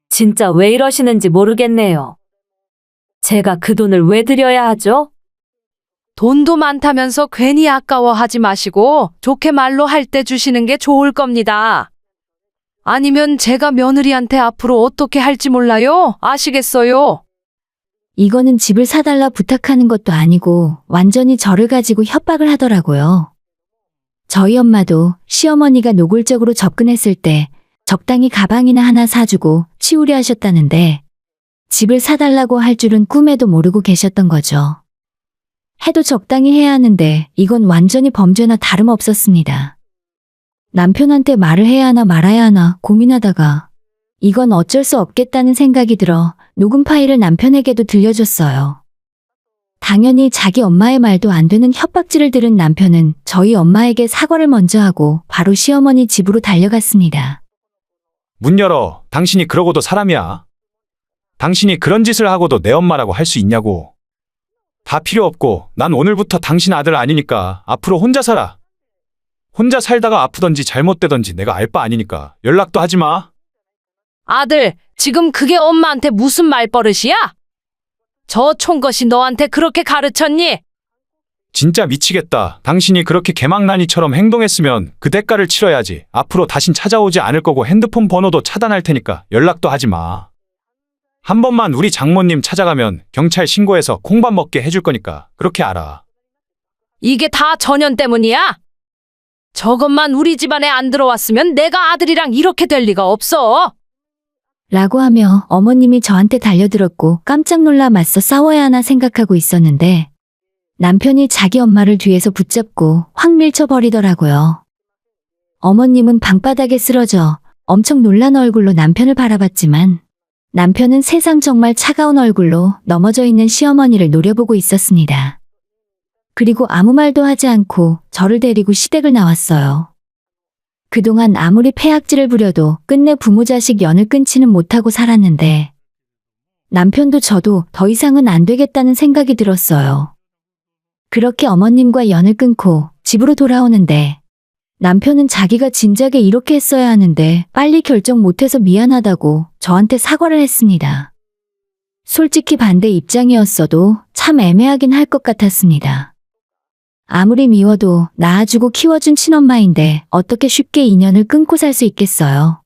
[SPEAKER 4] 진짜 왜 이러시는지 모르겠네요. 제가 그 돈을 왜 드려야 하죠?
[SPEAKER 5] 돈도 많다면서 괜히 아까워하지 마시고 좋게 말로 할 때 주시는 게 좋을 겁니다. 아니면 제가 며느리한테 앞으로 어떻게 할지 몰라요. 아시겠어요?
[SPEAKER 1] 이거는 집을 사달라 부탁하는 것도 아니고 완전히 저를 가지고 협박을 하더라고요. 저희 엄마도 시어머니가 노골적으로 접근했을 때 적당히 가방이나 하나 사주고 치우려 하셨다는데 집을 사달라고 할 줄은 꿈에도 모르고 계셨던 거죠. 해도 적당히 해야 하는데 이건 완전히 범죄나 다름없었습니다. 남편한테 말을 해야 하나 말아야 하나 고민하다가 이건 어쩔 수 없겠다는 생각이 들어 녹음 파일을 남편에게도 들려줬어요. 당연히 자기 엄마의 말도 안 되는 협박질을 들은 남편은 저희 엄마에게 사과를 먼저 하고 바로 시어머니 집으로 달려갔습니다.
[SPEAKER 10] 문 열어. 당신이 그러고도 사람이야. 당신이 그런 짓을 하고도 내 엄마라고 할 수 있냐고. 다 필요 없고 난 오늘부터 당신 아들 아니니까 앞으로 혼자 살아. 혼자 살다가 아프던지 잘못되던지 내가 알 바 아니니까 연락도 하지 마.
[SPEAKER 5] 아들, 지금 그게 엄마한테 무슨 말버릇이야? 저 총것이 너한테 그렇게 가르쳤니?
[SPEAKER 10] 진짜 미치겠다. 당신이 그렇게 개망나니처럼 행동했으면 그 대가를 치러야지. 앞으로 다신 찾아오지 않을 거고 핸드폰 번호도 차단할 테니까 연락도 하지 마. 한 번만 우리 장모님 찾아가면 경찰 신고해서 콩밥 먹게 해줄 거니까 그렇게 알아.
[SPEAKER 5] 이게 다 전현 때문이야? 저것만 우리 집안에 안 들어왔으면 내가 아들이랑 이렇게 될 리가 없어.
[SPEAKER 1] 라고 하며 어머님이 저한테 달려들었고 깜짝 놀라 맞서 싸워야 하나 생각하고 있었는데 남편이 자기 엄마를 뒤에서 붙잡고 확 밀쳐버리더라고요. 어머님은 방바닥에 쓰러져 엄청 놀란 얼굴로 남편을 바라봤지만 남편은 세상 정말 차가운 얼굴로 넘어져 있는 시어머니를 노려보고 있었습니다. 그리고 아무 말도 하지 않고 저를 데리고 시댁을 나왔어요. 그동안 아무리 패악질을 부려도 끝내 부모 자식 연을 끊지는 못하고 살았는데 남편도 저도 더 이상은 안 되겠다는 생각이 들었어요. 그렇게 어머님과 연을 끊고 집으로 돌아오는데 남편은 자기가 진작에 이렇게 했어야 하는데 빨리 결정 못해서 미안하다고 저한테 사과를 했습니다. 솔직히 반대 입장이었어도 참 애매하긴 할 것 같았습니다. 아무리 미워도 낳아주고 키워준 친엄마인데 어떻게 쉽게 인연을 끊고 살 수 있겠어요.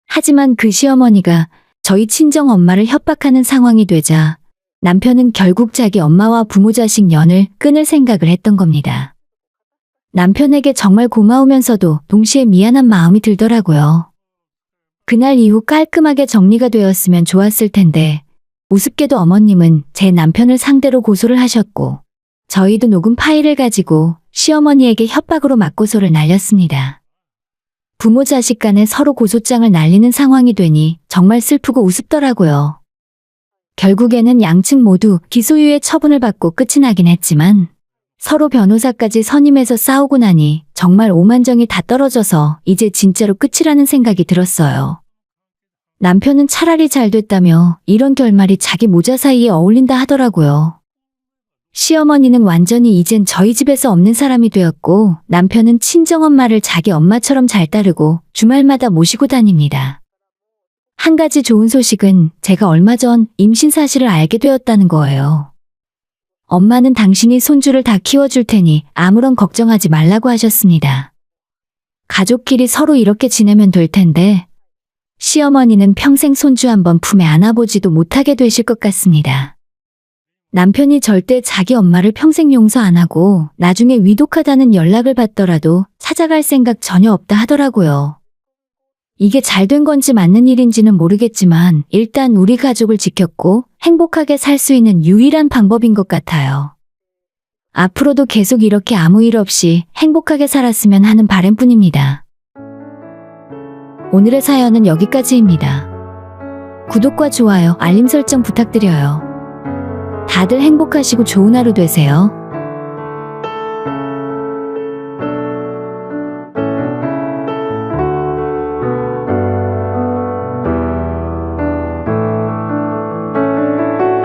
[SPEAKER 1] 하지만 그 시어머니가 저희 친정엄마를 협박하는 상황이 되자 남편은 결국 자기 엄마와 부모 자식 연을 끊을 생각을 했던 겁니다. 남편에게 정말 고마우면서도 동시에 미안한 마음이 들더라고요. 그날 이후 깔끔하게 정리가 되었으면 좋았을 텐데 우습게도 어머님은 제 남편을 상대로 고소를 하셨고 저희도 녹음 파일을 가지고 시어머니에게 협박으로 맞고소를 날렸습니다. 부모 자식 간에 서로 고소장을 날리는 상황이 되니 정말 슬프고 우습더라고요. 결국에는 양측 모두 기소유예 처분을 받고 끝이 나긴 했지만 서로 변호사까지 선임해서 싸우고 나니 정말 오만정이 다 떨어져서 이제 진짜로 끝이라는 생각이 들었어요. 남편은 차라리 잘 됐다며 이런 결말이 자기 모자 사이에 어울린다 하더라고요. 시어머니는 완전히 이젠 저희 집에서 없는 사람이 되었고 남편은 친정엄마를 자기 엄마처럼 잘 따르고 주말마다 모시고 다닙니다. 한 가지 좋은 소식은 제가 얼마 전 임신 사실을 알게 되었다는 거예요. 엄마는 당신이 손주를 다 키워줄 테니 아무런 걱정하지 말라고 하셨습니다. 가족끼리 서로 이렇게 지내면 될 텐데 시어머니는 평생 손주 한번 품에 안아보지도 못하게 되실 것 같습니다. 남편이 절대 자기 엄마를 평생 용서 안 하고 나중에 위독하다는 연락을 받더라도 찾아갈 생각 전혀 없다 하더라고요. 이게 잘된 건지 맞는 일인지는 모르겠지만 일단 우리 가족을 지켰고 행복하게 살 수 있는 유일한 방법인 것 같아요. 앞으로도 계속 이렇게 아무 일 없이 행복하게 살았으면 하는 바람뿐입니다. 오늘의 사연은 여기까지입니다. 구독과 좋아요, 알림 설정 부탁드려요. 다들 행복하시고 좋은 하루 되세요.